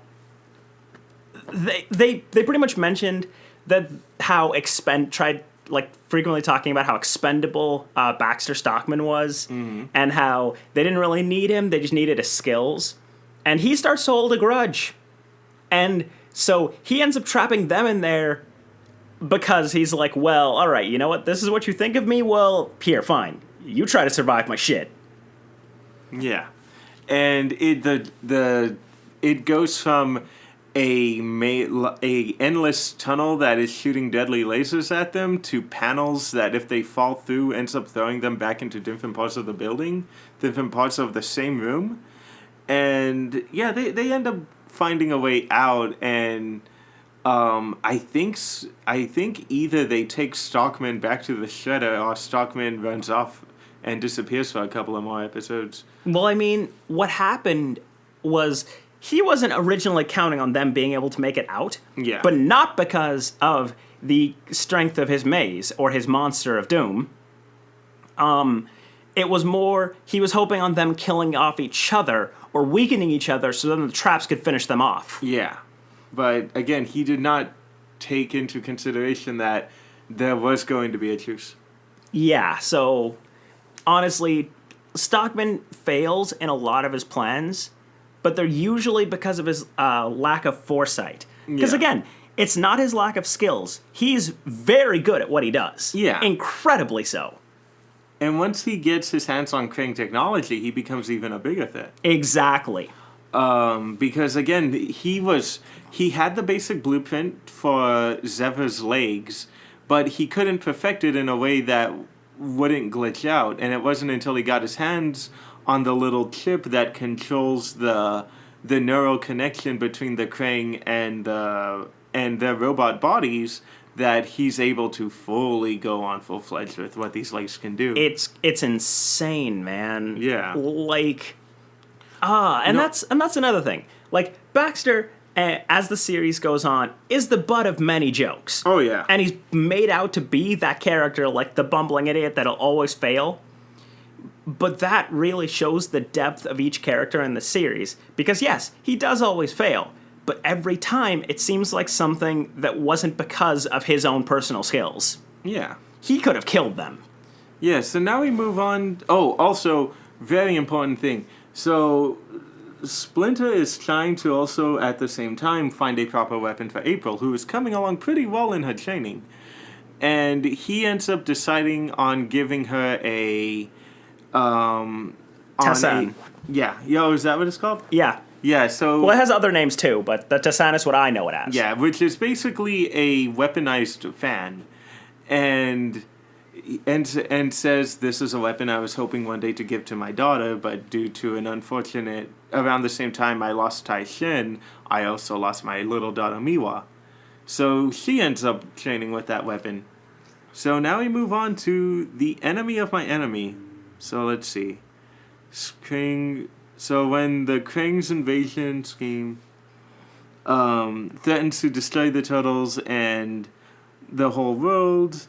they pretty much mentioned that how frequently talking about how expendable Baxter Stockman was, and how they didn't really need him, they just needed his skills. And he starts to hold a grudge. And so he ends up trapping them in there because he's like, well, all right, you know what? This is what you think of me? Well, here, fine. You try to survive my shit. Yeah. And it goes from a endless tunnel that is shooting deadly lasers at them to panels that if they fall through ends up throwing them back into different parts of the building, different parts of the same room. And yeah, they end up finding a way out, and I think either they take Stockman back to the shredder or Stockman runs off and disappears for a couple of more episodes. Well, I mean, what happened was he wasn't originally counting on them being able to make it out. Yeah. But not because of the strength of his maze or his monster of doom. It was more, he was hoping on them killing off each other or weakening each other so then the traps could finish them off. Yeah. But again, he did not take into consideration that there was going to be a truce. Yeah, so honestly, Stockman fails in a lot of his plans, but they're usually because of his lack of foresight. Because again, it's not his lack of skills. He's very good at what he does. Yeah. Incredibly so. And once he gets his hands on Krang technology, he becomes even a bigger threat. Exactly. Because again, he had the basic blueprint for Zeva's legs, but he couldn't perfect it in a way that wouldn't glitch out. And it wasn't until he got his hands on the little chip that controls the neural connection between the Krang and their robot bodies that he's able to fully go on full-fledged with what these legs can do. It's insane, man. Yeah. That's another thing. Like, Baxter, as the series goes on, is the butt of many jokes. Oh, yeah. And he's made out to be that character, like the bumbling idiot that'll always fail. But that really shows the depth of each character in the series. Because yes, he does always fail. But every time, it seems like something that wasn't because of his own personal skills. Yeah. He could have killed them. Yeah, so now we move on. Oh, also, very important thing. So, Splinter is trying to also, at the same time, find a proper weapon for April, who is coming along pretty well in her training. And he ends up deciding on giving her a... Tessan. Yeah. Yo, is that what it's called? Yeah. Yeah, so... Well, it has other names too, but the Tessan is what I know it as. Yeah, which is basically a weaponized fan. And says, this is a weapon I was hoping one day to give to my daughter, but due to an unfortunate... Around the same time I lost Tai Shin, I also lost my little daughter Miwa. So she ends up training with that weapon. So now we move on to the enemy of my enemy. So let's see. So when the Krang's invasion scheme threatens to destroy the Turtles and the whole world,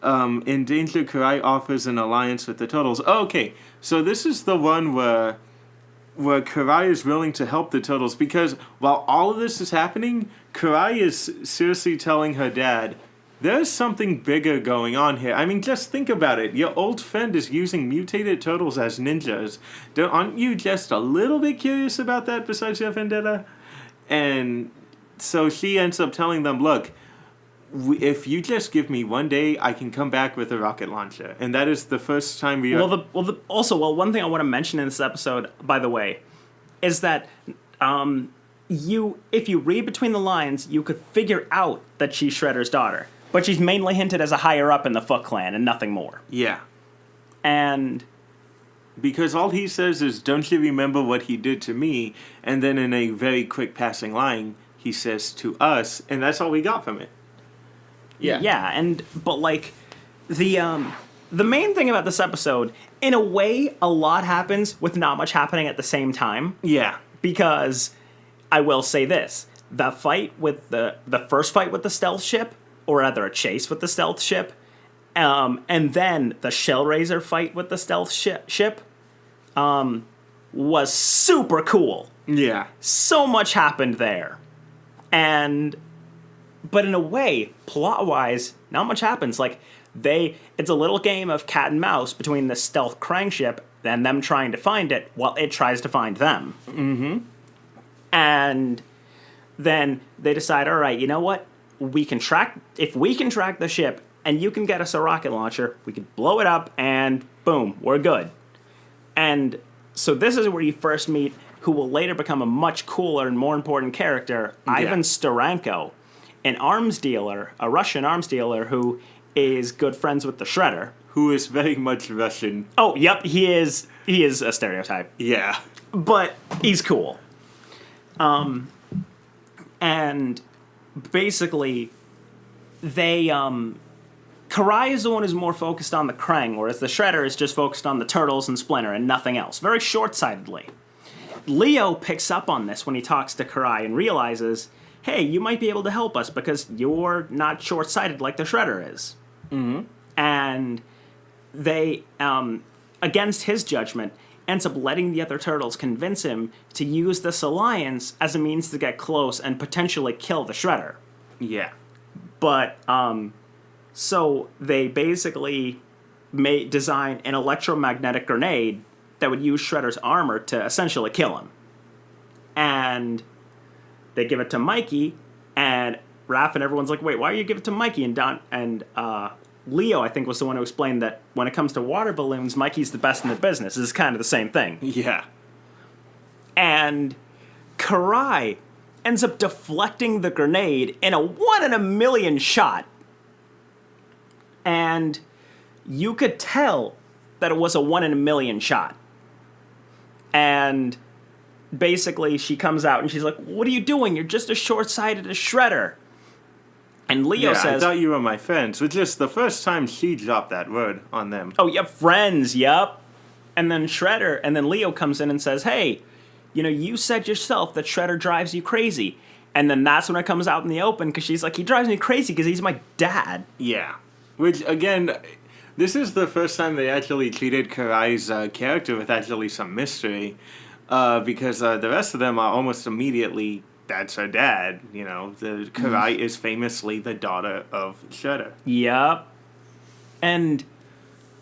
in danger, Karai offers an alliance with the Turtles. Oh, okay, so this is the one where Karai is willing to help the Turtles, because while all of this is happening, Karai is seriously telling her dad, there's something bigger going on here. I mean, just think about it. Your old friend is using mutated turtles as ninjas. Aren't you just a little bit curious about that besides your vendetta? And so she ends up telling them, look, if you just give me one day, I can come back with a rocket launcher. And that is the first time we... Also, one thing I want to mention in this episode, by the way, is that if you read between the lines, you could figure out that she's Shredder's daughter. But she's mainly hinted as a higher-up in the Foot Clan and nothing more. Yeah. And... because all he says is, don't you remember what he did to me? And then in a very quick passing line, he says, to us, and that's all we got from it. Yeah. Yeah, but like, the main thing about this episode, in a way, a lot happens with not much happening at the same time. Yeah. Because, I will say this, the fight with the first fight with the stealth ship, or rather a chase with the stealth ship, and then the Shellraiser fight with the stealth ship, was super cool. Yeah. So much happened there. But in a way, plot-wise, not much happens. Like, it's a little game of cat and mouse between the stealth Krang ship and them trying to find it while it tries to find them. Mm-hmm. And then they decide, all right, you know what? If we can track the ship and you can get us a rocket launcher, we can blow it up and boom, we're good. And so this is where you first meet who will later become a much cooler and more important character, Ivan Steranko, an arms dealer, a Russian arms dealer who is good friends with the Shredder. Who is very much Russian. Oh, yep, he is a stereotype. Yeah. But he's cool. And basically, Karai is the one who's more focused on the Krang, whereas the Shredder is just focused on the Turtles and Splinter and nothing else, very short-sightedly. Leo picks up on this when he talks to Karai and realizes, hey, you might be able to help us because you're not short-sighted like the Shredder is. Mm-hmm. And they, against his judgment, ends up letting the other Turtles convince him to use this alliance as a means to get close and potentially kill the Shredder. Yeah. But, so they basically design an electromagnetic grenade that would use Shredder's armor to essentially kill him. And they give it to Mikey, and Raph and everyone's like, wait, why are you giving it to Mikey? And Leo, I think, was the one who explained that when it comes to water balloons, Mikey's the best in the business. It's kind of the same thing. Yeah. And Karai ends up deflecting the grenade in a 1 in a million shot. And you could tell that it was a 1 in a million shot. And basically she comes out and she's like, what are you doing? You're just as short-sighted as Shredder. And Leo says, I thought you were my friends, which is the first time she dropped that word on them. Oh, yep, friends, yep. And then Leo comes in and says, hey, you said yourself that Shredder drives you crazy. And then that's when it comes out in the open, because she's like, he drives me crazy because he's my dad. Yeah. Which, again, this is the first time they actually treated Karai's character with actually some mystery, because the rest of them are almost immediately, that's her dad. Karai is famously the daughter of Shredder. Yep. And,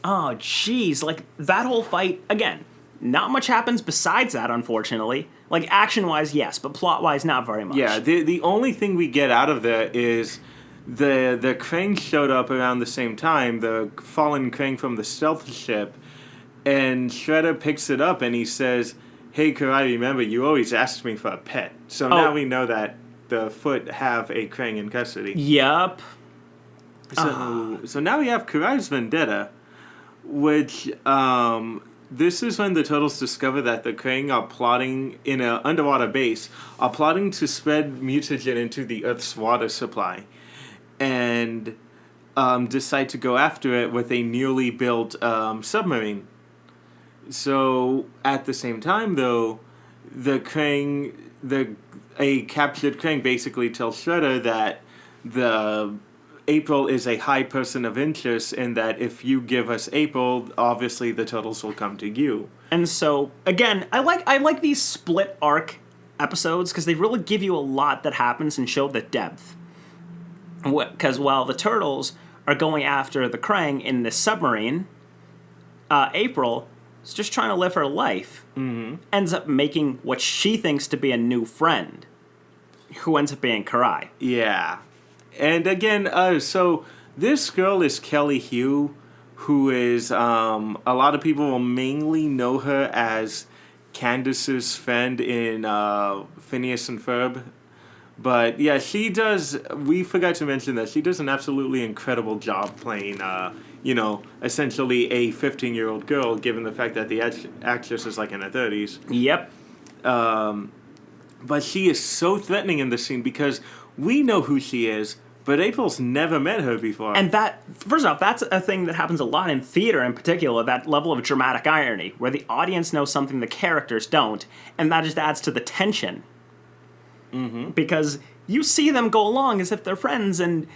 oh, jeez, like, that whole fight, again, not much happens besides that, unfortunately. Like, action-wise, yes, but plot-wise, not very much. Yeah, the only thing we get out of there is the Krang showed up around the same time, the fallen Krang from the stealth ship, and Shredder picks it up and he says, hey, Karai, remember, you always asked me for a pet. So now we know that the Foot have a Krang in custody. Yep. So now we have Karai's vendetta, which, this is when the Turtles discover that the Krang are plotting in an underwater base, are plotting to spread mutagen into the Earth's water supply, and decide to go after it with a newly built submarine. So at the same time, though, a captured Krang basically tells Shredder that April is a high person of interest, and that if you give us April, obviously the Turtles will come to you. And so, again, I like these split arc episodes because they really give you a lot that happens and show the depth. Because while the Turtles are going after the Krang in this submarine, April is just trying to live her life. Mm-hmm. Ends up making what she thinks to be a new friend, who ends up being Karai. Yeah. And again, so this girl is Kelly Hugh, who is, a lot of people will mainly know her as Candace's friend in Phineas and Ferb. But yeah, we forgot to mention that she does an absolutely incredible job playing, essentially a 15-year-old girl, given the fact that the actress is like in her 30s. Yep. But she is so threatening in this scene because we know who she is, but April's never met her before. And first off, that's a thing that happens a lot in theater in particular, that level of dramatic irony, where the audience knows something the characters don't, and that just adds to the tension. Mm-hmm. Because you see them go along as if they're friends, and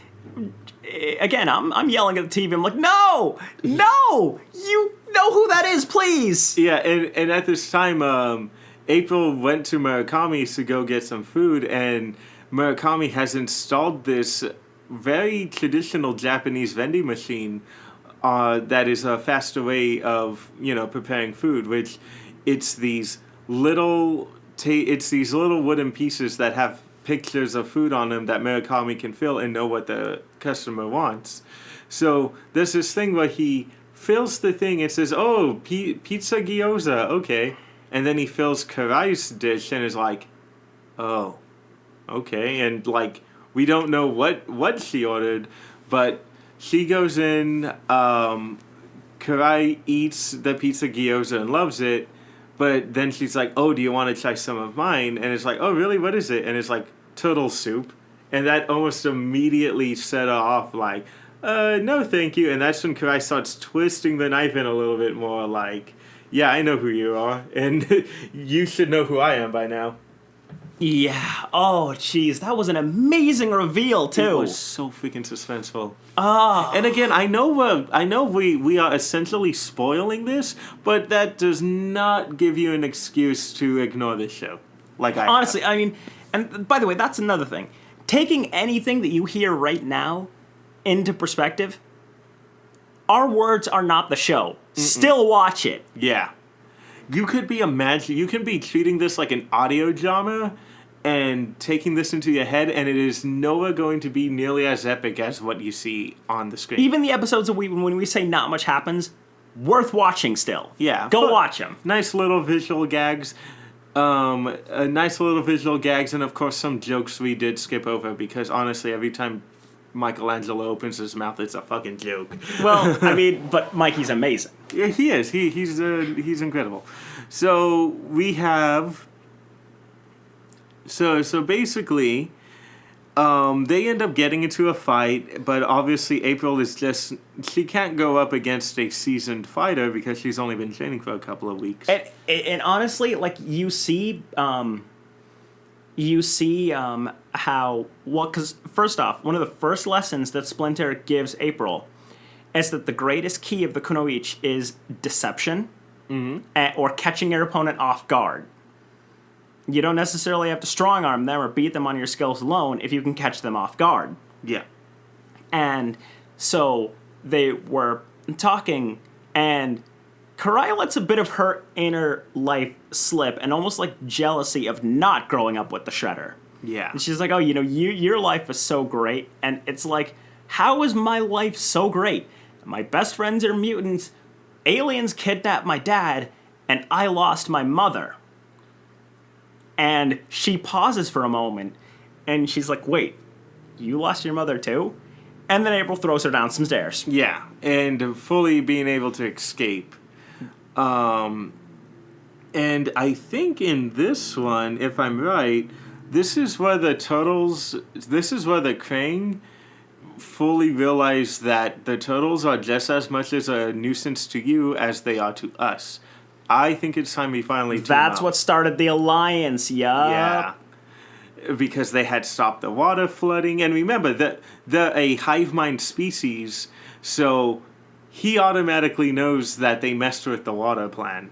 again, I'm yelling at the TV, I'm like, no, you know who that is, please! Yeah, and at this time, April went to Murakami's to go get some food, and Murakami has installed this very traditional Japanese vending machine that is a faster way of, preparing food, which it's these little wooden pieces that have pictures of food on them that Murakami can fill and know what the customer wants. So there's this thing where he fills the thing and says, oh, pizza gyoza, okay. and then he fills Karai's dish and is like, oh, okay. And, like, we don't know what she ordered, but she goes in, Karai eats the pizza gyoza and loves it, but then she's like, oh, do you want to try some of mine? And it's like, oh, really? What is it? And it's like, turtle soup. And that almost immediately set her off, like, no, thank you. And that's when Karai starts twisting the knife in a little bit more, like, yeah, I know who you are, and you should know who I am by now. Yeah. Oh, jeez, that was an amazing reveal too. It was so freaking suspenseful. And again, I know we are essentially spoiling this, but that does not give you an excuse to ignore this show. Like I honestly, have. I mean, and by the way, that's another thing. Taking anything that you hear right now into perspective, our words are not the show. Still watch it. Yeah. You can be treating this like an audio drama and taking this into your head, and it is nowhere going to be nearly as epic as what you see on the screen. Even the episodes when we say not much happens, worth watching still. Yeah. Go watch them. Nice little visual gags. And of course some jokes we did skip over because honestly, every time Michelangelo opens his mouth, it's a fucking joke. Well, I mean, but Mikey's amazing. Yeah, he is. He's incredible. So we have. So basically, they end up getting into a fight, but obviously April is she can't go up against a seasoned fighter because she's only been training for a couple of weeks. And honestly, like you see how because first off, one of the first lessons that Splinter gives April is that the greatest key of the kunoichi is deception, or catching your opponent off guard. You don't necessarily have to strong arm them or beat them on your skills alone if you can catch them off guard. Yeah. And so they were talking, and Karai lets a bit of her inner life slip, and almost like jealousy of not growing up with the Shredder. Yeah. And she's like, oh, your life is so great. And it's like, how is my life so great? My best friends are mutants, aliens kidnapped my dad, and I lost my mother. And she pauses for a moment, and she's like, wait, you lost your mother too? And then April throws her down some stairs. Yeah, and fully being able to escape. And I think in this one, if I'm right, this is where the Krang fully realize that the Turtles are just as much as a nuisance to you as they are to us. I think it's time we finally team That's up. what started the alliance, Yeah. Because they had stopped the water flooding. And remember, they're a hive mind species, so he automatically knows that they messed with the water plan.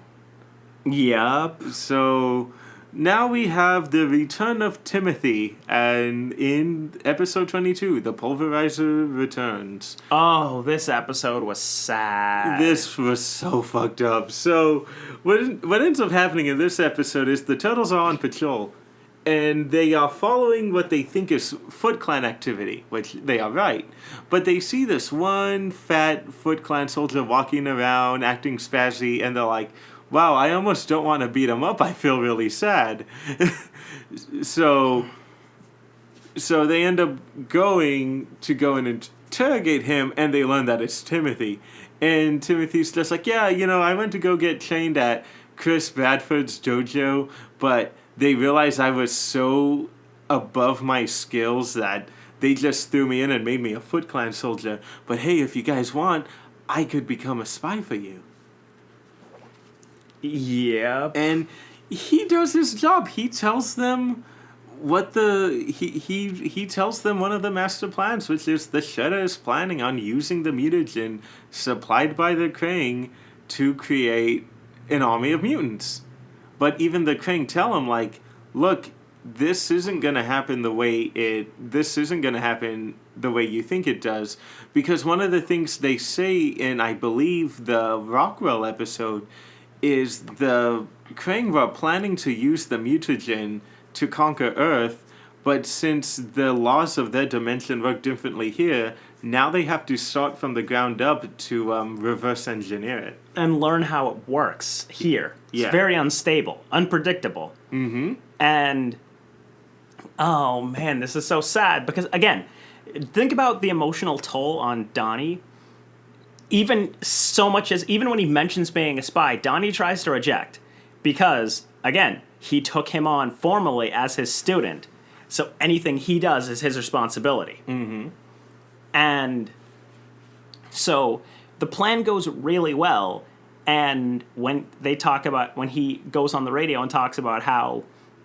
Yep. So now we have the return of Timothy, and in episode 22, the Pulverizer returns. Oh, this episode was sad. This was so fucked up. So what ends up happening in this episode is the Turtles are on patrol, and they are following what they think is Foot Clan activity, which they are right. But they see this one fat Foot Clan soldier walking around, acting spazzy, and they're like, wow, I almost don't want to beat him up. I feel really sad. So they end up going and interrogate him, and they learn that it's Timothy. And Timothy's just like, yeah, I went to go get trained at Chris Bradford's dojo, but they realized I was so above my skills that they just threw me in and made me a Foot Clan soldier. But hey, if you guys want, I could become a spy for you. Yeah. And he does his job. He tells them he tells them one of the master plans, which is the Shredder is planning on using the mutagen supplied by the Krang to create an army of mutants. But even the Krang tell him, like, look, this isn't gonna happen the way you think it does, because one of the things they say in, I believe, the Rockwell episode is the Krang were planning to use the mutagen to conquer Earth, but since the laws of their dimension work differently here, Now they have to start from the ground up to reverse engineer it. And learn how it works here. It's very unstable, unpredictable. Mm-hmm. And, oh man, this is so sad. Because, again, think about the emotional toll on Donnie. Even so much as, even when he mentions being a spy, Donnie tries to reject. Because, again, he took him on formally as his student. So anything he does is his responsibility. Mm-hmm. And so the plan goes really well. And when he goes on the radio and talks about how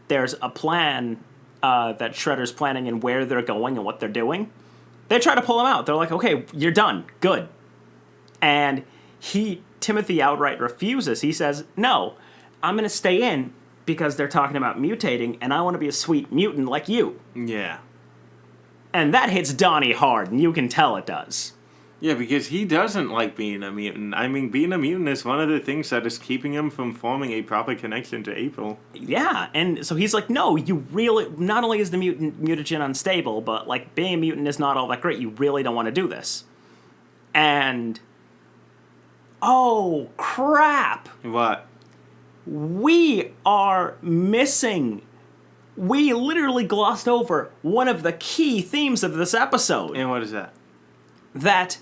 there's a plan that Shredder's planning and where they're going and what they're doing, they try to pull him out. They're like, okay, you're done. Good. And Timothy outright refuses. He says, no, I'm going to stay in because they're talking about mutating, and I want to be a sweet mutant like you. Yeah. And that hits Donnie hard, and you can tell it does. Yeah, because he doesn't like being a mutant. I mean, being a mutant is one of the things that is keeping him from forming a proper connection to April. Yeah, and so he's like, no, you really, not only is the mutagen unstable, but, like, being a mutant is not all that great. You really don't want to do this. And, oh, crap. What? We are missing. We literally glossed over one of the key themes of this episode. And what is that? That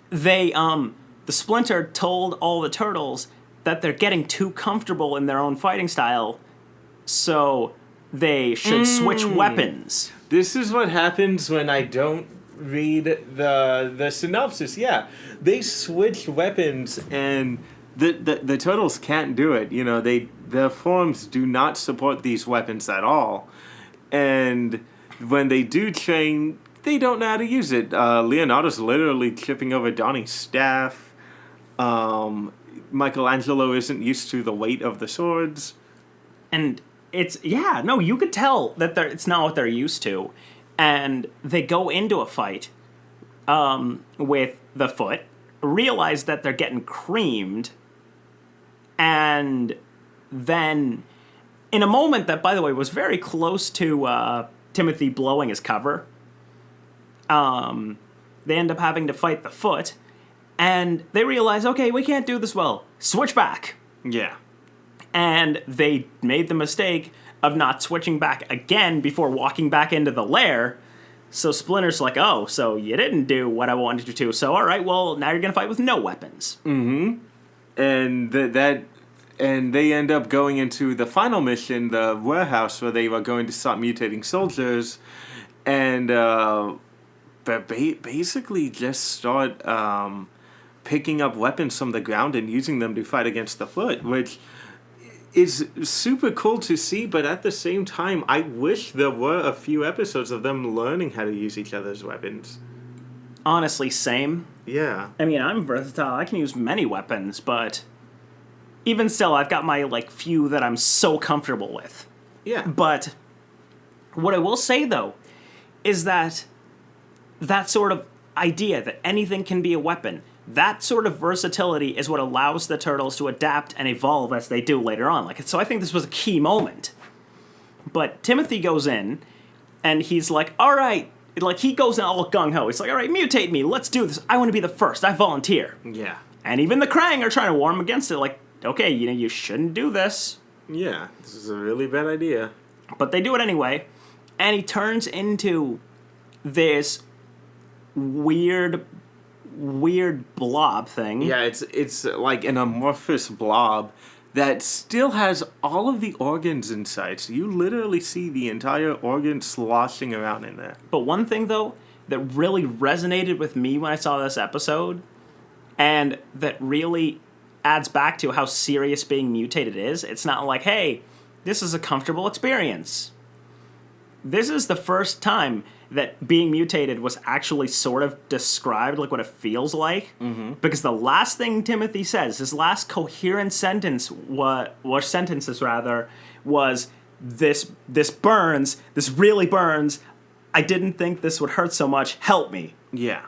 they, the Splinter told all the turtles that they're getting too comfortable in their own fighting style, so they should switch weapons. This is what happens when I don't read the synopsis. Yeah, they switch weapons, and the turtles can't do it. You know, their forms do not support these weapons at all, and when they do train, they don't know how to use it. Leonardo's literally tripping over Donnie's staff. Michelangelo isn't used to the weight of the swords. And you could tell that it's not what they're used to. And they go into a fight with the Foot, realize that they're getting creamed, and then, in a moment that, by the way, was very close to Timothy blowing his cover, they end up having to fight the Foot, and they realize, okay, we can't do this well. Switch back. Yeah. And they made the mistake of not switching back again before walking back into the lair. So Splinter's like, oh, so you didn't do what I wanted you to. So, all right, well, now you're going to fight with no weapons. Mm-hmm. And and they end up going into the final mission, the warehouse, where they were going to stop mutating soldiers, and basically just start picking up weapons from the ground and using them to fight against the Foot, which is super cool to see, but at the same time, I wish there were a few episodes of them learning how to use each other's weapons. Honestly, same. Yeah. I mean, I'm versatile. I can use many weapons, but even still, I've got my, few that I'm so comfortable with. Yeah. But what I will say, though, is that sort of idea that anything can be a weapon, that sort of versatility is what allows the turtles to adapt and evolve as they do later on. So I think this was a key moment. But Timothy goes in, and he's like, all right. He goes in all gung-ho. He's like, all right, mutate me. Let's do this. I want to be the first. I volunteer. Yeah. And even the Krang are trying to warn him against it. Okay, you shouldn't do this. Yeah, this is a really bad idea. But they do it anyway. And he turns into this weird blob thing. Yeah, it's like an amorphous blob that still has all of the organs inside. So you literally see the entire organ sloshing around in there. But one thing, though, that really resonated with me when I saw this episode, and that really adds back to how serious being mutated is, it's not like, hey, this is a comfortable experience. This is the first time that being mutated was actually sort of described, what it feels like. Mm-hmm. Because the last thing Timothy says, his last coherent sentence, was this burns, this really burns, I didn't think this would hurt so much, help me. Yeah.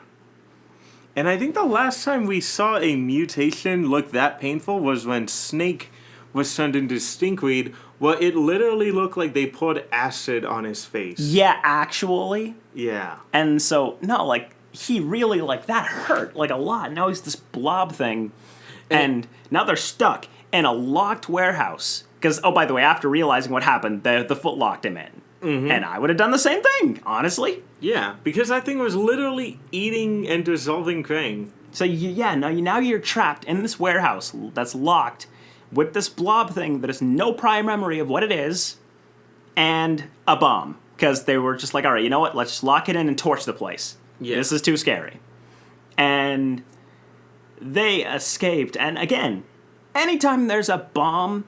And I think the last time we saw a mutation look that painful was when Snake was turned into Stinkweed. Well, it literally looked like they poured acid on his face. Yeah, actually. Yeah. And so, no, he really, like, that hurt, like, a lot. Now he's this blob thing, and now they're stuck in a locked warehouse. Because, oh, by the way, after realizing what happened, the foot locked him in. Mm-hmm. And I would have done the same thing, honestly. Yeah, because that thing was literally eating and dissolving Krang. So, now you're trapped in this warehouse that's locked with this blob thing that has no prior memory of what it is, and a bomb. Because they were just like, all right, you know what? Let's just lock it in and torch the place. Yeah. This is too scary. And they escaped. And again, anytime there's a bomb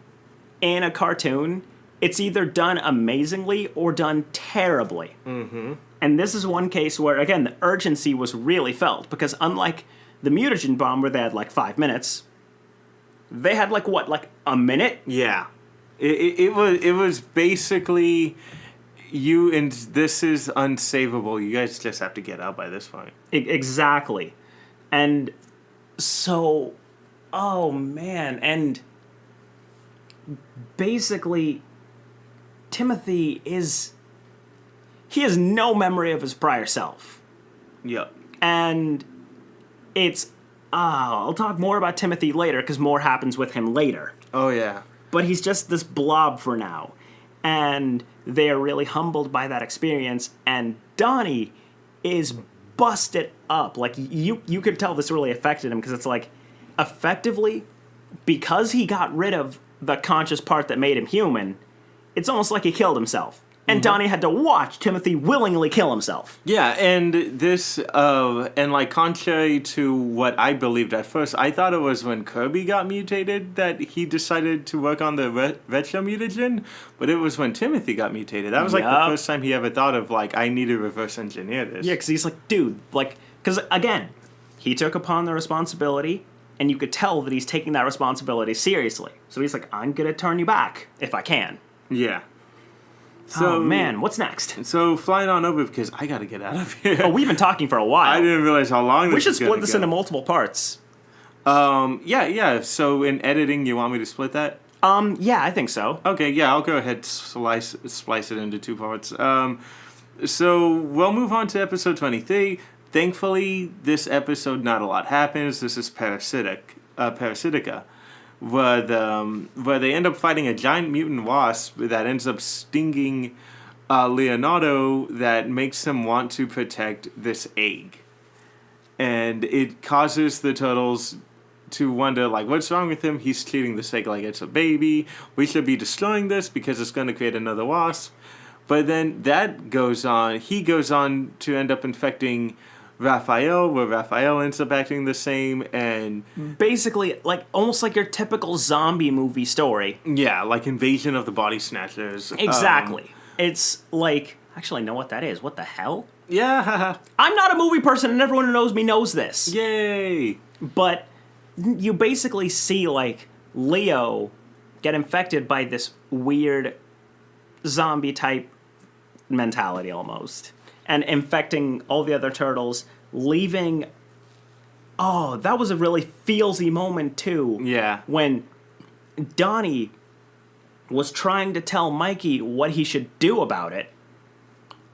in a cartoon, it's either done amazingly or done terribly. Mm-hmm. And this is one case where, again, the urgency was really felt. Because unlike the mutagen bomb where they had like 5 minutes, they had like a minute? Yeah. It was basically... and this is unsavable. You guys just have to get out by this point. Exactly. And so, oh man, and basically, Timothy he has no memory of his prior self. Yep. And it's, I'll talk more about Timothy later, because more happens with him later. Oh yeah. But he's just this blob for now. And they are really humbled by that experience, and Donnie is busted up. Like, you could tell this really affected him, because it's like, effectively, because he got rid of the conscious part that made him human, it's almost like he killed himself. And Donnie had to watch Timothy willingly kill himself. Yeah, and this, and like contrary to what I believed at first, I thought it was when Kirby got mutated that he decided to work on the retro mutagen, but it was when Timothy got mutated. That was like the first time he ever thought of like, I need to reverse engineer this. Yeah, because he's like, dude, like, because again, he took upon the responsibility, and you could tell that he's taking that responsibility seriously. So he's like, I'm gonna turn you back if I can. Yeah. So, oh man, what's next? So flying on over, because I gotta get out of here. Oh, we've been talking for a while. I didn't realize how long this was. We should split this into multiple parts. Yeah. So in editing, you want me to split that? Yeah, I think so. Okay, yeah, I'll go ahead splice it into 2 parts. So we'll move on to episode 23. Thankfully, this episode, not a lot happens. This is Parasitica. Where they end up fighting a giant mutant wasp that ends up stinging Leonardo, that makes him want to protect this egg. And it causes the turtles to wonder, like, what's wrong with him? He's treating this egg like it's a baby. We should be destroying this because it's going to create another wasp. But then that goes on. He goes on to end up infecting Raphael, where Raphael ends up acting the same, and basically, like, almost like your typical zombie movie story. Yeah, like Invasion of the Body Snatchers. Exactly. It's like, actually, I know what that is. What the hell? Yeah. I'm not a movie person, and everyone who knows me knows this. Yay. But you basically see, like, Leo get infected by this weird zombie-type mentality, almost. And infecting all the other turtles, leaving... Oh, that was a really feelsy moment, too. Yeah. When Donnie was trying to tell Mikey what he should do about it,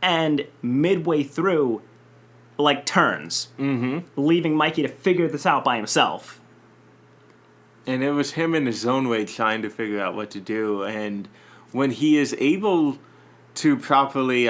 and midway through, like, turns. Mm-hmm. Leaving Mikey to figure this out by himself. And it was him in his own way trying to figure out what to do. And when he is able to properly...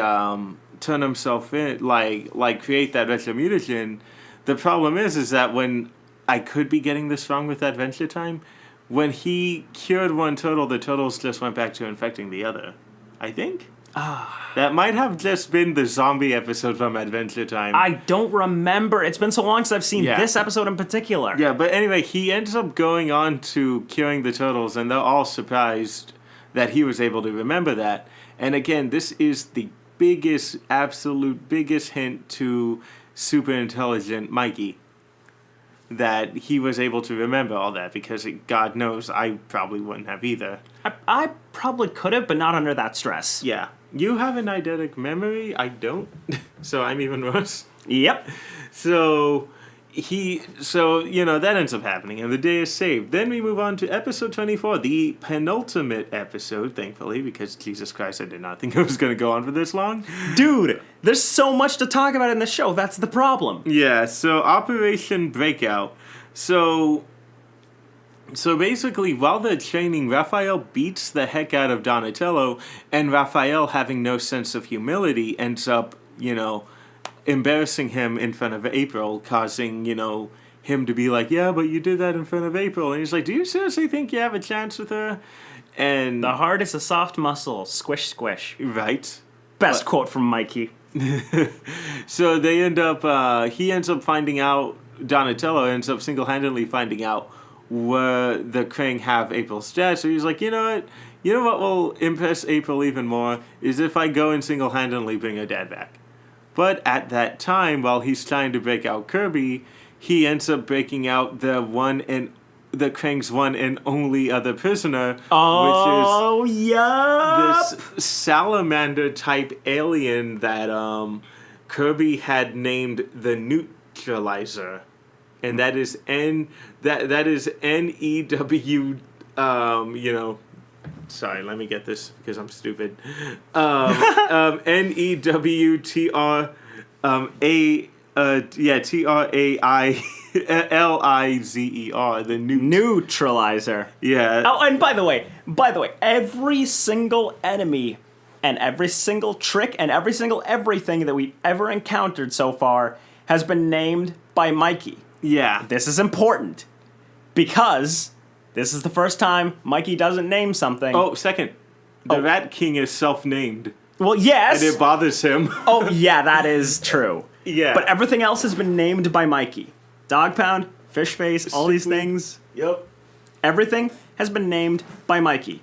turn himself in, like create that retromutagen. The problem is that when I could be getting this wrong with Adventure Time, when he cured one turtle, the turtles just went back to infecting the other. I think. That might have just been the zombie episode from Adventure Time. I don't remember. It's been so long since I've seen this episode in particular. Yeah, but anyway, he ends up going on to curing the turtles, and they're all surprised that he was able to remember that. And again, this is the absolute biggest hint to super intelligent Mikey, that he was able to remember all that, because God knows I probably wouldn't have either. I probably could have, but not under that stress. Yeah. You have an eidetic memory, I don't, so I'm even worse. Yep. So that ends up happening, and the day is saved. Then we move on to episode 24, the penultimate episode, thankfully, because Jesus Christ, I did not think it was going to go on for this long. Dude, there's so much to talk about in the show. That's the problem. Yeah, so Operation Breakout. So basically, while they're training, Raphael beats the heck out of Donatello, and Raphael, having no sense of humility, ends up, embarrassing him in front of April, causing, him to be like, yeah, but you did that in front of April. And he's like, do you seriously think you have a chance with her? And the heart is a soft muscle. Squish, squish. Right. Best quote from Mikey. So they he ends up finding out, Donatello ends up single-handedly finding out where the Krang have April's dad. So he's like, you know what will impress April even more is if I go and single-handedly bring her dad back. But at that time, while he's trying to break out Kirby, he ends up breaking out the Krang's one and only other prisoner, which is this salamander-type alien that Kirby had named the Neutralizer, and that is NEW. Sorry, let me get this because I'm stupid. NEWTR TRAILIZER, the Neutralizer. Yeah. Oh, and by the way, every single enemy and every single trick and every single everything that we've ever encountered so far has been named by Mikey. Yeah. This is important because this is the first time Mikey doesn't name something. Oh, second. The Rat King is self-named. Well, yes. And it bothers him. Oh, yeah, that is true. Yeah. But everything else has been named by Mikey. Dog Pound, Fish Face, all these things. Yep. Everything has been named by Mikey.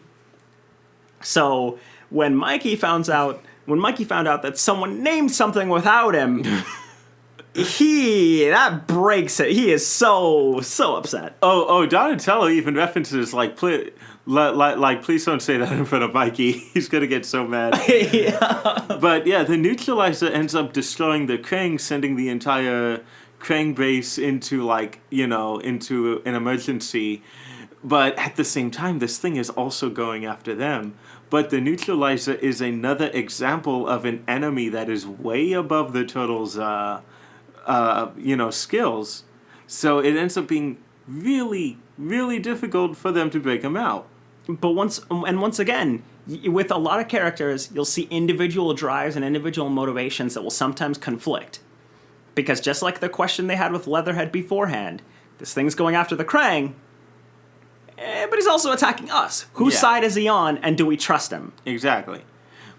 So when Mikey found out that someone named something without him, that breaks it. He is so upset. Oh, Donatello even references please don't say that in front of Mikey. He's gonna get so mad. Yeah. But yeah, the Neutralizer ends up destroying the Krang, sending the entire Krang base into into an emergency. But at the same time, this thing is also going after them. But the Neutralizer is another example of an enemy that is way above the Turtles' skills. So it ends up being really, really difficult for them to break him out. But once again, with a lot of characters, you'll see individual drives and individual motivations that will sometimes conflict. Because just like the question they had with Leatherhead beforehand, this thing's going after the Krang, but he's also attacking us. Whose side is he on, and do we trust him? Exactly.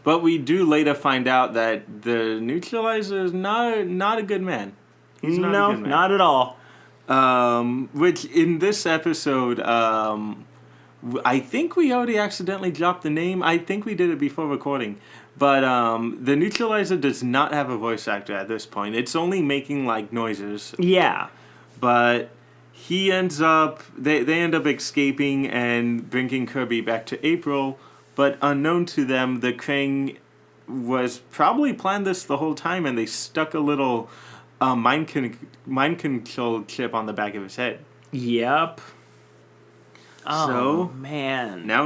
But we do later find out that the Neutralizer is not a good man. He's not a good man. Not at all. Which in this episode, I think we already accidentally dropped the name. I think we did it before recording. But the Neutralizer does not have a voice actor at this point. It's only making noises. Yeah. But he ends up, they end up escaping and bringing Kirby back to April. But unknown to them, the Krang was probably planned this the whole time, and they stuck a little mind control chip on the back of his head. Yep. Oh, so, man. Now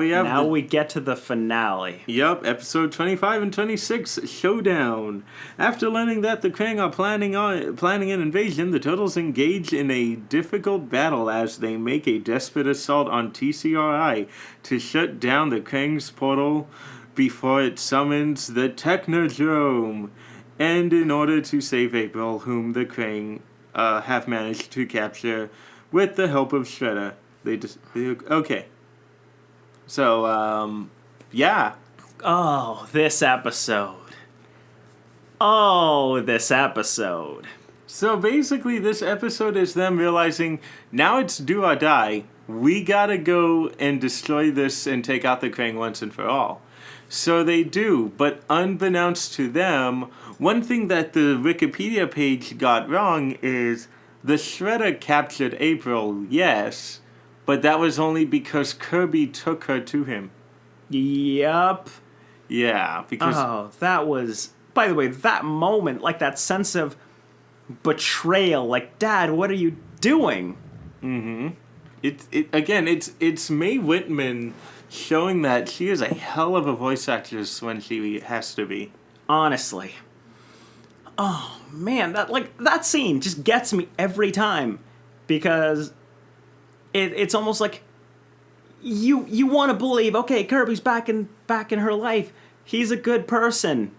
we get to the finale. Yep, episode 25 and 26, Showdown. After learning that the Krang are planning an invasion, the Turtles engage in a difficult battle as they make a desperate assault on TCRI to shut down the Krang's portal before it summons the Technodrome. And in order to save April, whom the Krang have managed to capture with the help of Shredder. Okay. So, yeah. Oh, this episode. So basically, this episode is them realizing, now it's do or die. We gotta go and destroy this and take out the Krang once and for all. So they do, but unbeknownst to them, one thing that the Wikipedia page got wrong is the Shredder captured April, yes, but that was only because Kirby took her to him. Yep. Yeah, because... Oh, that was... By the way, that moment, that sense of... betrayal. Like, Dad, what are you doing? It's Mae Whitman showing that she is a hell of a voice actress when she has to be. Honestly. Oh, man, that scene just gets me every time. Because it's almost like you want to believe, okay, Kirby's back in her life. He's a good person.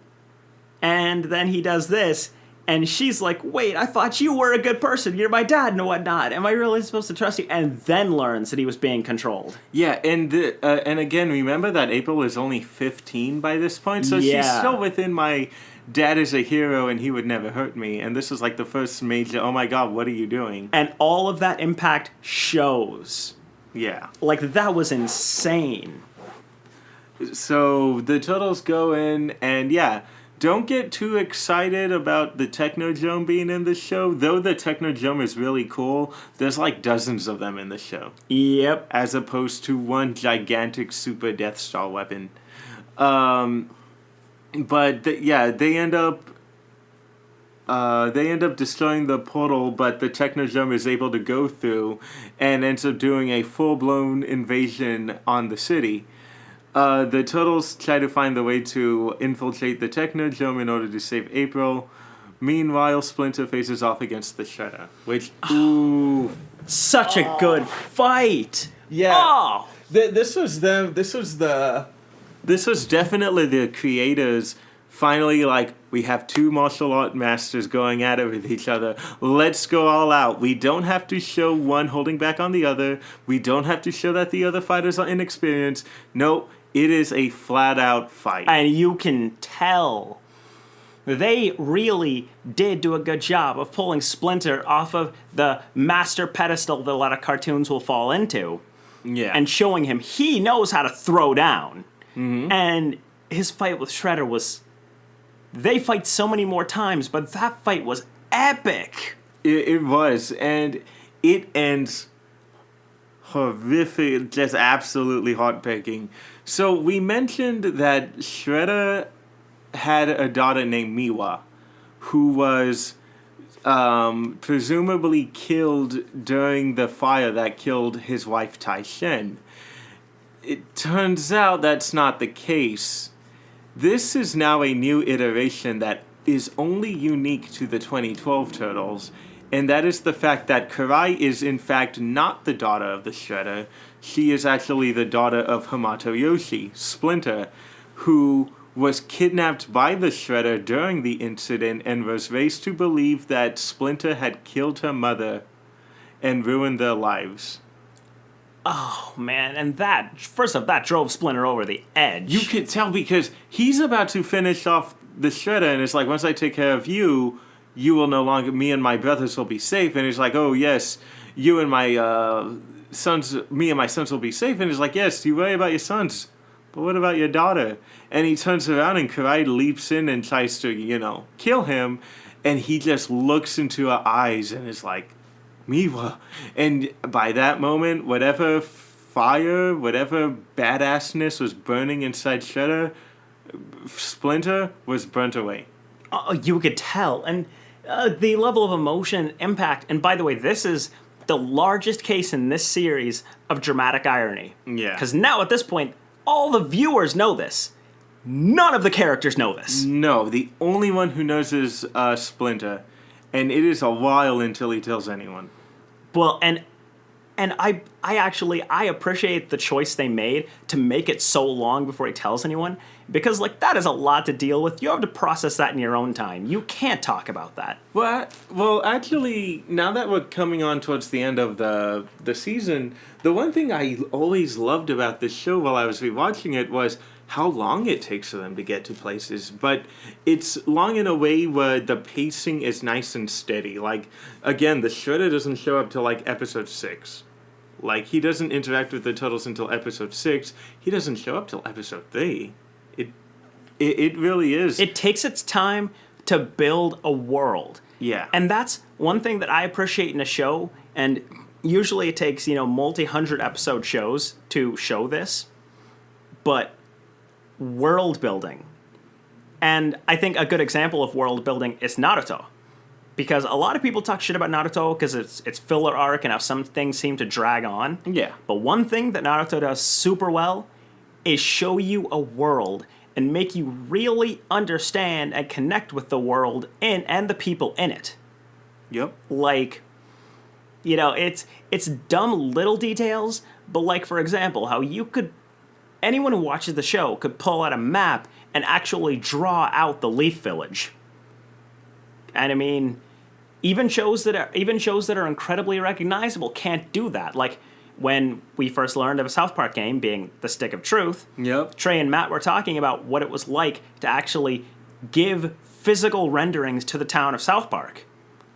And then he does this, and she's like, wait, I thought you were a good person. You're my dad and whatnot. Am I really supposed to trust you? And then learns that he was being controlled. Yeah, and again, remember that April was only 15 by this point, so she's still within my dad is a hero and he would never hurt me. And this is like the first major, oh my god, what are you doing? And all of that impact shows. Yeah. Like, that was insane. So the Turtles go in, and yeah, don't get too excited about the Technodrome being in the show. Though the Technodrome is really cool, there's like dozens of them in the show. Yep. As opposed to one gigantic super Death Star weapon. They end up destroying the portal, but the Technodrome is able to go through and ends up doing a full-blown invasion on the city. The Turtles try to find the way to infiltrate the Technodrome in order to save April. Meanwhile, Splinter faces off against the Shredder, which, ooh. Such a good fight! Yeah. Oh! This was definitely the creators finally like, we have two martial art masters going at it with each other. Let's go all out. We don't have to show one holding back on the other. We don't have to show that the other fighters are inexperienced. Nope. It is a flat-out fight. And you can tell they really did do a good job of pulling Splinter off of the master pedestal that a lot of cartoons will fall into. Yeah. And showing him he knows how to throw down. Mm-hmm. And his fight with Shredder was... They fight so many more times, but that fight was epic. It was, and it ends horrific, just absolutely heartbreaking. So we mentioned that Shredder had a daughter named Miwa, who was presumably killed during the fire that killed his wife Tai Shen. It turns out that's not the case. This is now a new iteration that is only unique to the 2012 Turtles, and that is the fact that Karai is in fact not the daughter of the Shredder. She is actually the daughter of Hamato Yoshi, Splinter, who was kidnapped by the Shredder during the incident and was raised to believe that Splinter had killed her mother and ruined their lives. Oh, man, and that, first off, that drove Splinter over the edge. You could tell because he's about to finish off the Shredder, and it's like, once I take care of you, you will no longer, me and my brothers will be safe. And he's like, oh, yes, you and my me and my sons will be safe. And he's like, yes, you worry about your sons, but what about your daughter? And he turns around and Karai leaps in and tries to, kill him, and he just looks into her eyes and is like, Miwa. And by that moment, whatever fire, whatever badassness was burning inside Shredder, Splinter was burnt away. You could tell. And the level of emotion, impact, and by the way, this is the largest case in this series of dramatic irony. Yeah. Because now at this point, all the viewers know this. None of the characters know this. No, the only one who knows is Splinter. And it is a while until he tells anyone. Well, and I appreciate the choice they made to make it so long before he tells anyone, because that is a lot to deal with. You have to process that in your own time. You can't talk about that. Well, actually, now that we're coming on towards the end of the season, the one thing I always loved about this show while I was rewatching it was how long it takes for them to get to places, but it's long in a way where the pacing is nice and steady. Again, the Shredder doesn't show up till episode 6. He doesn't interact with the Turtles until episode 6. He doesn't show up till episode 3. It really is. It takes its time to build a world. Yeah. And that's one thing that I appreciate in a show, and usually it takes, multi-hundred episode shows to show this, but world building. And I think a good example of world building is Naruto. because a lot of people talk shit about Naruto because it's filler arc and how some things seem to drag on. Yeah. But one thing that Naruto does super well is show you a world and make you really understand and connect with the world and the people in it. Yep. Like, you know, it's dumb little details, but like, for example, how anyone who watches the show could pull out a map and actually draw out the Leaf Village. And I mean, even shows that are incredibly recognizable can't do that. Like, when we first learned of a South Park game being The Stick of Truth, Yep. Trey and Matt were talking about what it was like to actually give physical renderings to the town of South Park.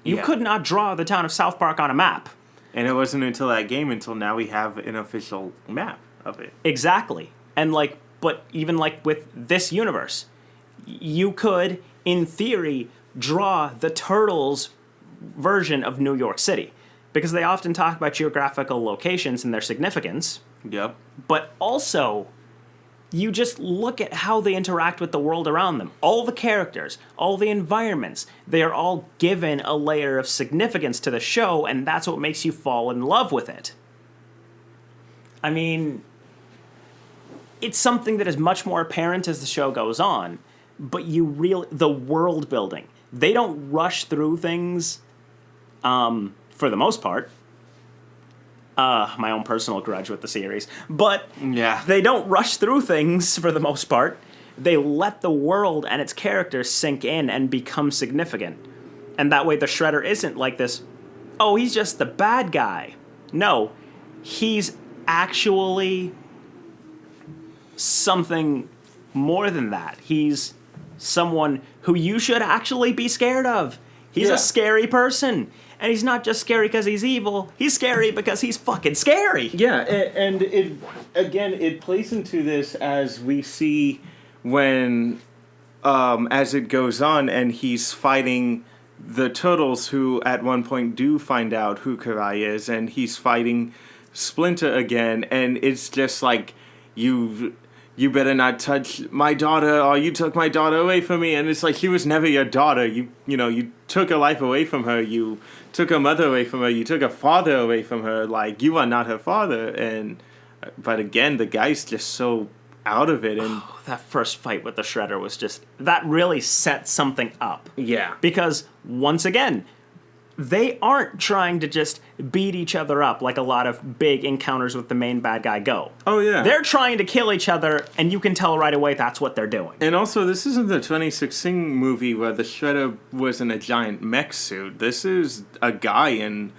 You could not draw the town of South Park on a map. And it wasn't until that game until now we have an official map of it. Exactly. And like, but even like with this universe, you could, in theory, draw the Turtles version of New York City. Because they often talk about geographical locations and their significance. Yep. But also, you just look at how they interact with the world around them. All the characters, all the environments, they are all given a layer of significance to the show, and that's what makes you fall in love with it. I mean, it's something that is much more apparent as the show goes on, but the world building. They don't rush through things, for the most part. My own personal grudge with the series. But Yeah. they don't rush through things for the most part. They let the world and its characters sink in and become significant. And that way the Shredder isn't like this, oh, he's just the bad guy. No, he's actually something more than that. He's someone who you should actually be scared of. He's Yeah. a scary person. And he's not just scary because he's evil. He's scary because he's fucking scary. Yeah, and it plays into this as we see when, as it goes on, and he's fighting the Turtles, who at one point do find out who Karai is, and he's fighting Splinter again, and it's just like, you better not touch my daughter, or you took my daughter away from me. And it's like, she was never your daughter. You took her life away from her. You took her mother away from her. You took her father away from her. Like, you are not her father. But again, the guy's just so out of it. And That first fight with the Shredder was just, that really set something up. yeah, Because, once again, they aren't trying to just beat each other up like a lot of big encounters with the main bad guy go. oh yeah. They're trying to kill each other, and you can tell right away that's what they're doing. And also, this isn't the 2016 movie where the Shredder was in a giant mech suit. This is a guy in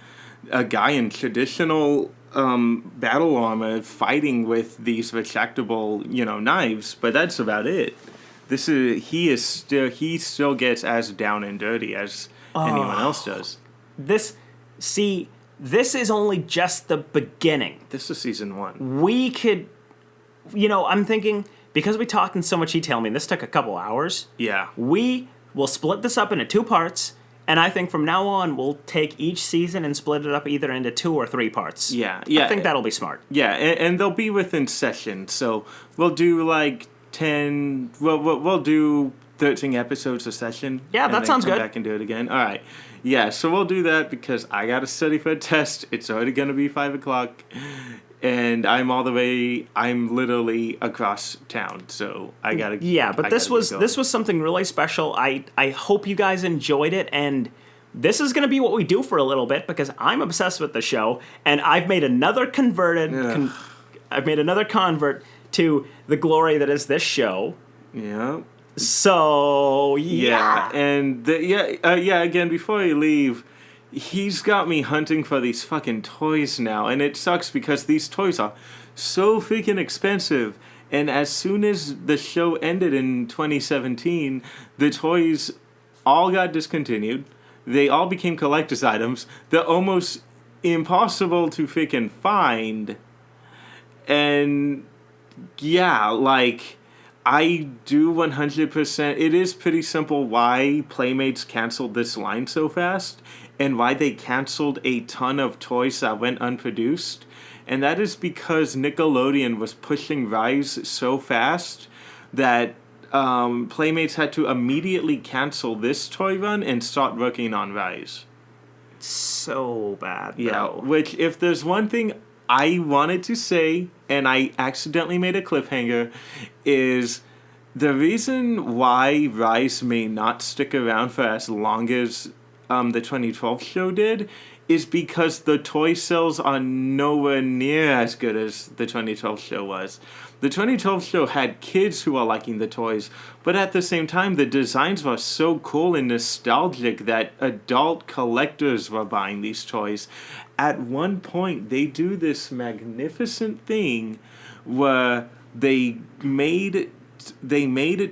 traditional battle armor fighting with these retractable, knives. But that's about it. He still gets as down and dirty as anyone else does. This is only just the beginning. This is season 1. We could, I'm thinking, because we talked in so much detail, I mean, this took a couple hours. Yeah. We will split this up into 2 parts, and I think from now on, we'll take each season and split it up either into 2 or 3 parts. Yeah. I think that'll be smart. Yeah, and they'll be within sessions. So we'll do like 10. We'll do 13 episodes a session. Yeah, that sounds good. Come back and do it again. All right. Yeah, so we'll do that because I got to study for a test. It's already going to be 5 o'clock. And I'm literally across town. So I got to. Yeah, but this was something really special. I hope you guys enjoyed it, and this is going to be what we do for a little bit because I'm obsessed with the show, and I've made another convert to the glory that is this show. Yeah. So yeah. And again, before you leave, he's got me hunting for these fucking toys now, and it sucks because these toys are so freaking expensive. And as soon as the show ended in 2017, the toys all got discontinued. They all became collector's items. They're almost impossible to freaking find. And yeah, like, I do 100%. It is pretty simple why Playmates canceled this line so fast and why they canceled a ton of toys that went unproduced. And that is because Nickelodeon was pushing Rise so fast that Playmates had to immediately cancel this toy run and start working on Rise. So bad, Yeah, though. which, if there's one thing I wanted to say, and I accidentally made a cliffhanger, is the reason why Rise may not stick around for as long as the 2012 show did is because the toy sales are nowhere near as good as the 2012 show was. The 2012 show had kids who are liking the toys, but at the same time, the designs were so cool and nostalgic that adult collectors were buying these toys. At one point, they do this magnificent thing where they made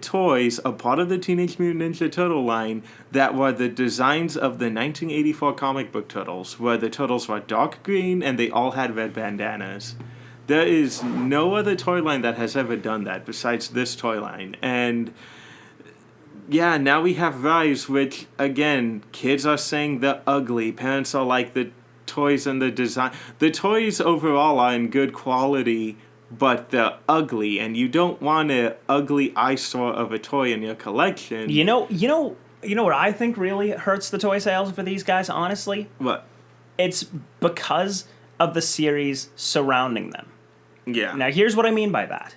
toys, a part of the Teenage Mutant Ninja Turtle line, that were the designs of the 1984 comic book Turtles, where the Turtles were dark green and they all had red bandanas. There is no other toy line that has ever done that besides this toy line. And yeah, now we have Rise, which, again, kids are saying they're ugly. Parents are like, the toys and the design. The toys overall are in good quality, but they're ugly, and you don't want an ugly eyesore of a toy in your collection. You know what I think really hurts the toy sales for these guys, honestly? What? It's because of the series surrounding them. Yeah. Now, here's what I mean by that.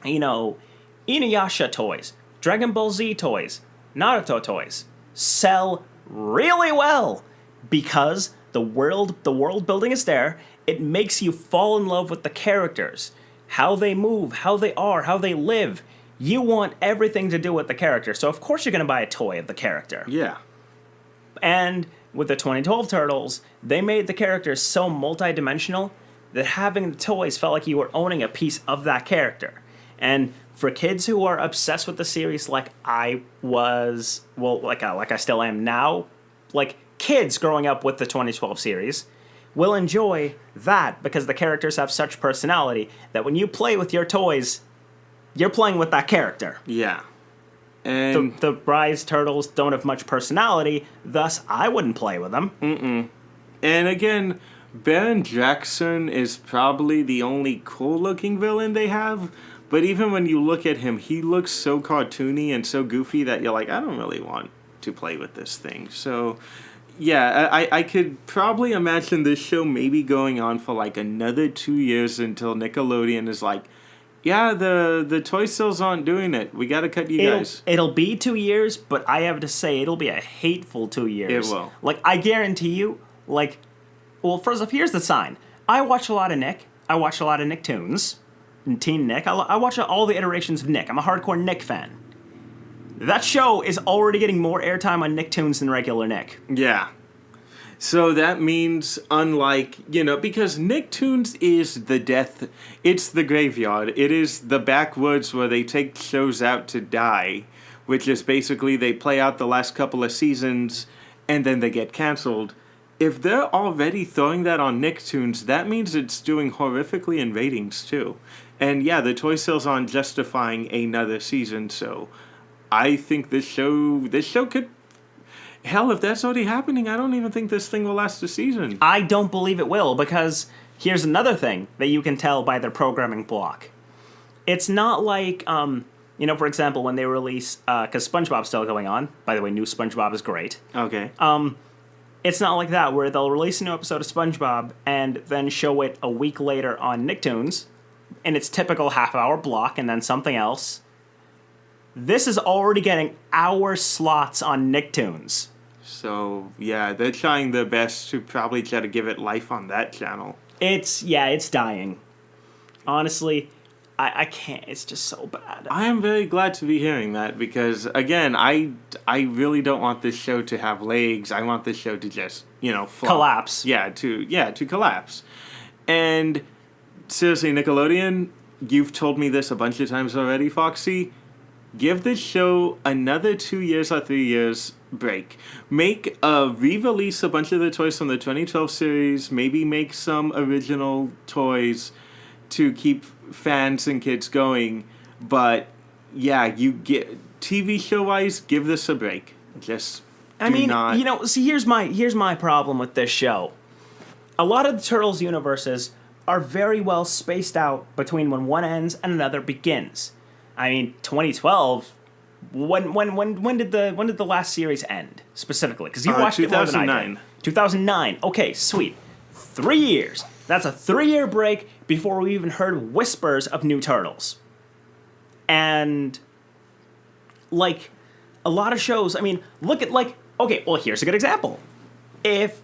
Inuyasha toys, Dragon Ball Z toys, Naruto toys sell really well because the world building is there. It makes you fall in love with the characters, how they move, how they are, how they live. You want everything to do with the character, so of course you're going to buy a toy of the character. Yeah. And with the 2012 Turtles, they made the characters so multi-dimensional that having the toys felt like you were owning a piece of that character. And for kids who are obsessed with the series like I was, like I still am now, like kids growing up with the 2012 series will enjoy that because the characters have such personality that when you play with your toys, you're playing with that character. Yeah. And the Rise Turtles don't have much personality, thus I wouldn't play with them. And again, Baron Jackson is probably the only cool-looking villain they have, but even when you look at him, he looks so cartoony and so goofy that you're like, I don't really want to play with this thing. So, yeah, I could probably imagine this show maybe going on for like another 2 years until Nickelodeon is like, yeah, the toy sales aren't doing it. We got to cut you guys. It'll be 2 years, but I have to say, it'll be a hateful 2 years. It will. Like, I guarantee you, like, well, first off, here's the sign. I watch a lot of Nick. I watch a lot of Nicktoons and Teen Nick. I watch all the iterations of Nick. I'm a hardcore Nick fan. That show is already getting more airtime on Nicktoons than regular Nick. Yeah. So that means, unlike, because Nicktoons is the death, it's the graveyard. It is the backwoods where they take shows out to die, which is basically they play out the last couple of seasons and then they get canceled. If they're already throwing that on Nicktoons, that means it's doing horrifically in ratings too. And yeah, the toy sales aren't justifying another season, so I think this show could... Hell, if that's already happening, I don't even think this thing will last a season. I don't believe it will, because here's another thing that you can tell by their programming block. It's not like, for example, when they release, because SpongeBob's still going on. By the way, new SpongeBob is great. Okay. It's not like that, where they'll release a new episode of SpongeBob and then show it a week later on Nicktoons, in its typical half-hour block, and then something else. This is already getting hour slots on Nicktoons. So, yeah, they're trying their best to probably try to give it life on that channel. It's dying. Honestly, I can't. It's just so bad. I am very glad to be hearing that because, again, I really don't want this show to have legs. I want this show to just, flop. Collapse. Yeah, to collapse. And seriously, Nickelodeon, you've told me this a bunch of times already, Foxy. Give this show another 2 years or 3 years break. Re-release a bunch of the toys from the 2012 series. Maybe make some original toys to keep fans and kids going. But yeah, you get TV show wise, give this a break. Just see, here's my problem with this show. A lot of the Turtles universes are very well spaced out between when one ends and another begins. I mean, 2012. When did the last series end specifically? Because you watched it more than I did. 2009. Okay, sweet. 3 years. That's a 3-year break before we even heard whispers of new Turtles. And like a lot of shows, I mean, look at okay, well, here's a good example. If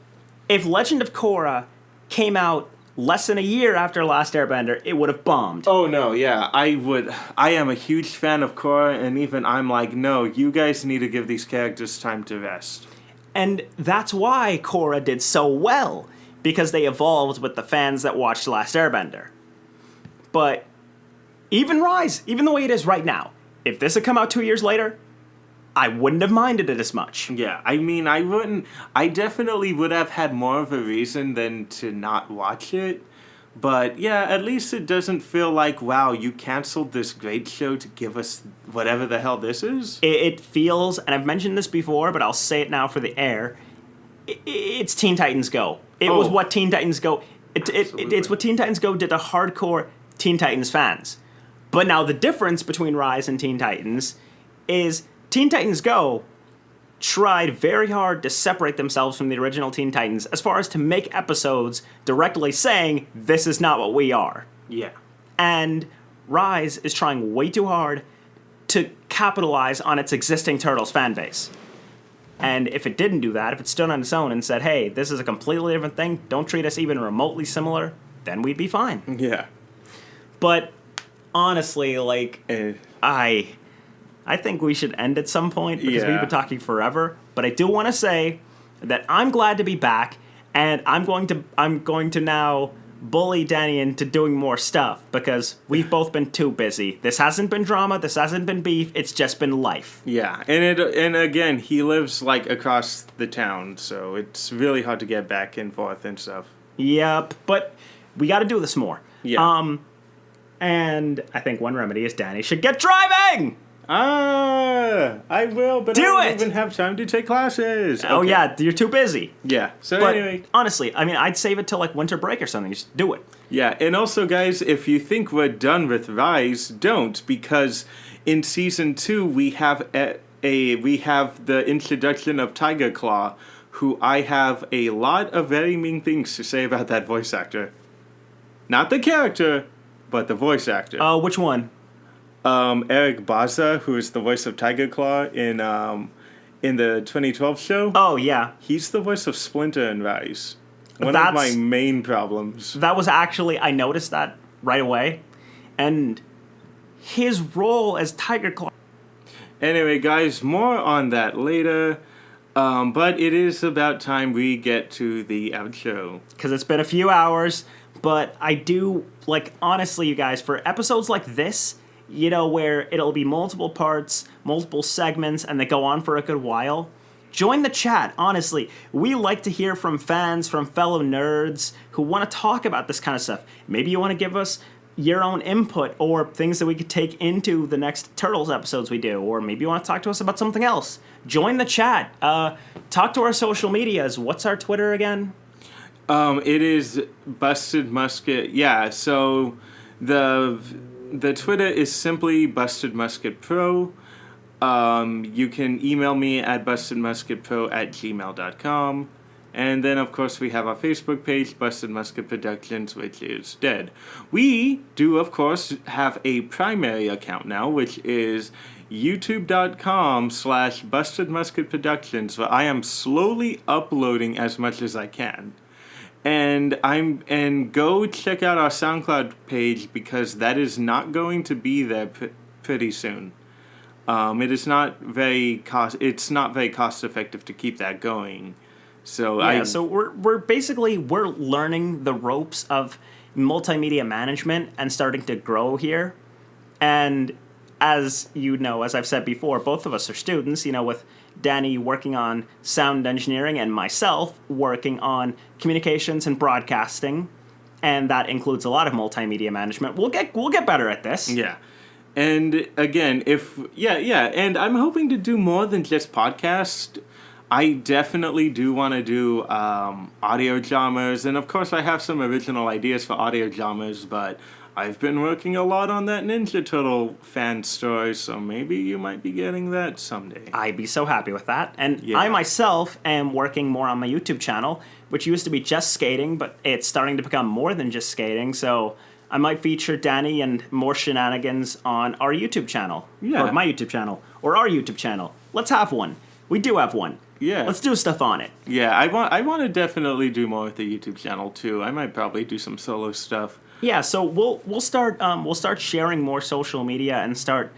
Legend of Korra came out less than a year after Last Airbender, it would have bombed. Oh, no, yeah, I am a huge fan of Korra, and even I'm like, no, you guys need to give these characters time to rest. And that's why Korra did so well, because they evolved with the fans that watched Last Airbender. But even Rise, even the way it is right now, if this had come out 2 years later, I wouldn't have minded it as much. Yeah, I mean, I definitely would have had more of a reason than to not watch it. But yeah, at least it doesn't feel like, wow, you canceled this great show to give us whatever the hell this is. It feels, and I've mentioned this before, but I'll say it now for the air, it's Teen Titans Go. It was what Teen Titans Go... It's what Teen Titans Go did to hardcore Teen Titans fans. But now the difference between Rise and Teen Titans is Teen Titans Go tried very hard to separate themselves from the original Teen Titans as far as to make episodes directly saying, this is not what we are. Yeah. And Rise is trying way too hard to capitalize on its existing Turtles fan base. And if it didn't do that, if it stood on its own and said, hey, this is a completely different thing, don't treat us even remotely similar, then we'd be fine. Yeah. But honestly, I think we should end at some point because we've been talking forever. But I do want to say that I'm glad to be back, and I'm going to now bully Danny into doing more stuff because we've both been too busy. This hasn't been drama. This hasn't been beef. It's just been life. Yeah, and again, he lives across the town, so it's really hard to get back and forth and stuff. Yep, but we got to do this more. Yeah. And I think one remedy is Danny should get driving. I will, but I don't even have time to take classes. Oh, okay. Yeah, you're too busy. Yeah, so but anyway. Honestly, I mean, I'd save it till winter break or something. Just do it. Yeah, and also, guys, if you think we're done with Rise, don't, because in Season 2, we have we have the introduction of Tiger Claw, who I have a lot of very mean things to say about that voice actor. Not the character, but the voice actor. Which one? Eric Baza, who is the voice of Tiger Claw in the 2012 show. Oh, yeah. He's the voice of Splinter in Rise. One of my main problems. That was actually, I noticed that right away. And his role as Tiger Claw. Anyway, guys, more on that later. But it is about time we get to the outro. Because it's been a few hours. But I do, honestly, you guys, for episodes like this, where it'll be multiple parts, multiple segments, and they go on for a good while, join the chat, honestly. We like to hear from fans, from fellow nerds who want to talk about this kind of stuff. Maybe you want to give us your own input or things that we could take into the next Turtles episodes we do, or maybe you want to talk to us about something else. Join the chat. Talk to our social medias. What's our Twitter again? It is Busted Musket. Yeah, so the Twitter is simply Busted Musket Pro. You can email me at bustedmusketpro@gmail.com. And then, of course, we have our Facebook page, Busted Musket Productions, which is dead. We do, of course, have a primary account now, which is youtube.com/Busted Musket Productions, where I am slowly uploading as much as I can. And go check out our SoundCloud page because that is not going to be there pretty soon. It is not very it's not very cost effective to keep that going. So so we're basically learning the ropes of multimedia management and starting to grow here. And as as I've said before, both of us are students, with Danny working on sound engineering and myself working on communications and broadcasting, and that includes a lot of multimedia management. We'll get better at this. Yeah. And again, and I'm hoping to do more than just podcast. I definitely do want to do audio dramas, and of course I have some original ideas for audio dramas, but I've been working a lot on that Ninja Turtle fan story, so maybe you might be getting that someday. I'd be so happy with that. And Yeah. I myself am working more on my YouTube channel, which used to be just skating, but it's starting to become more than just skating, so I might feature Danny and more shenanigans on our YouTube channel. Yeah. Or my YouTube channel. Or our YouTube channel. Let's have one. We do have one. Yeah. Let's do stuff on it. Yeah, I want to definitely do more with the YouTube channel too. I might probably do some solo stuff. Yeah, so we'll start sharing more social media and start,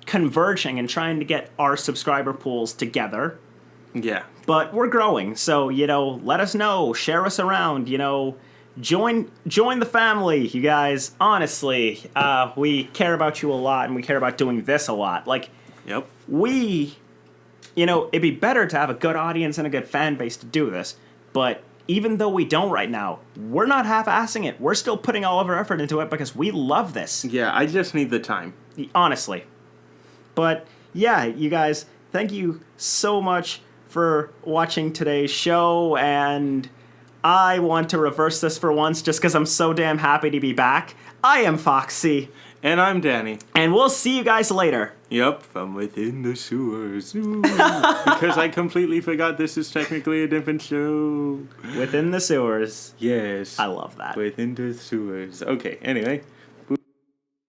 converging and trying to get our subscriber pools together. Yeah. But we're growing, so let us know, share us around, join the family, you guys. Honestly, we care about you a lot, and we care about doing this a lot. Like, Yep. it'd be better to have a good audience and a good fan base to do this, but even though we don't right now, we're not half-assing it. We're still putting all of our effort into it because we love this. Yeah, I just need the time. Honestly. But, yeah, you guys, thank you so much for watching today's show, and I want to reverse this for once just because I'm so damn happy to be back. I am Foxy. And I'm Danny. And we'll see you guys later. Yep, from within the sewers. Ooh. Because I completely forgot this is technically a different show. Within the sewers. Yes. I love that. Within the sewers. Okay, anyway.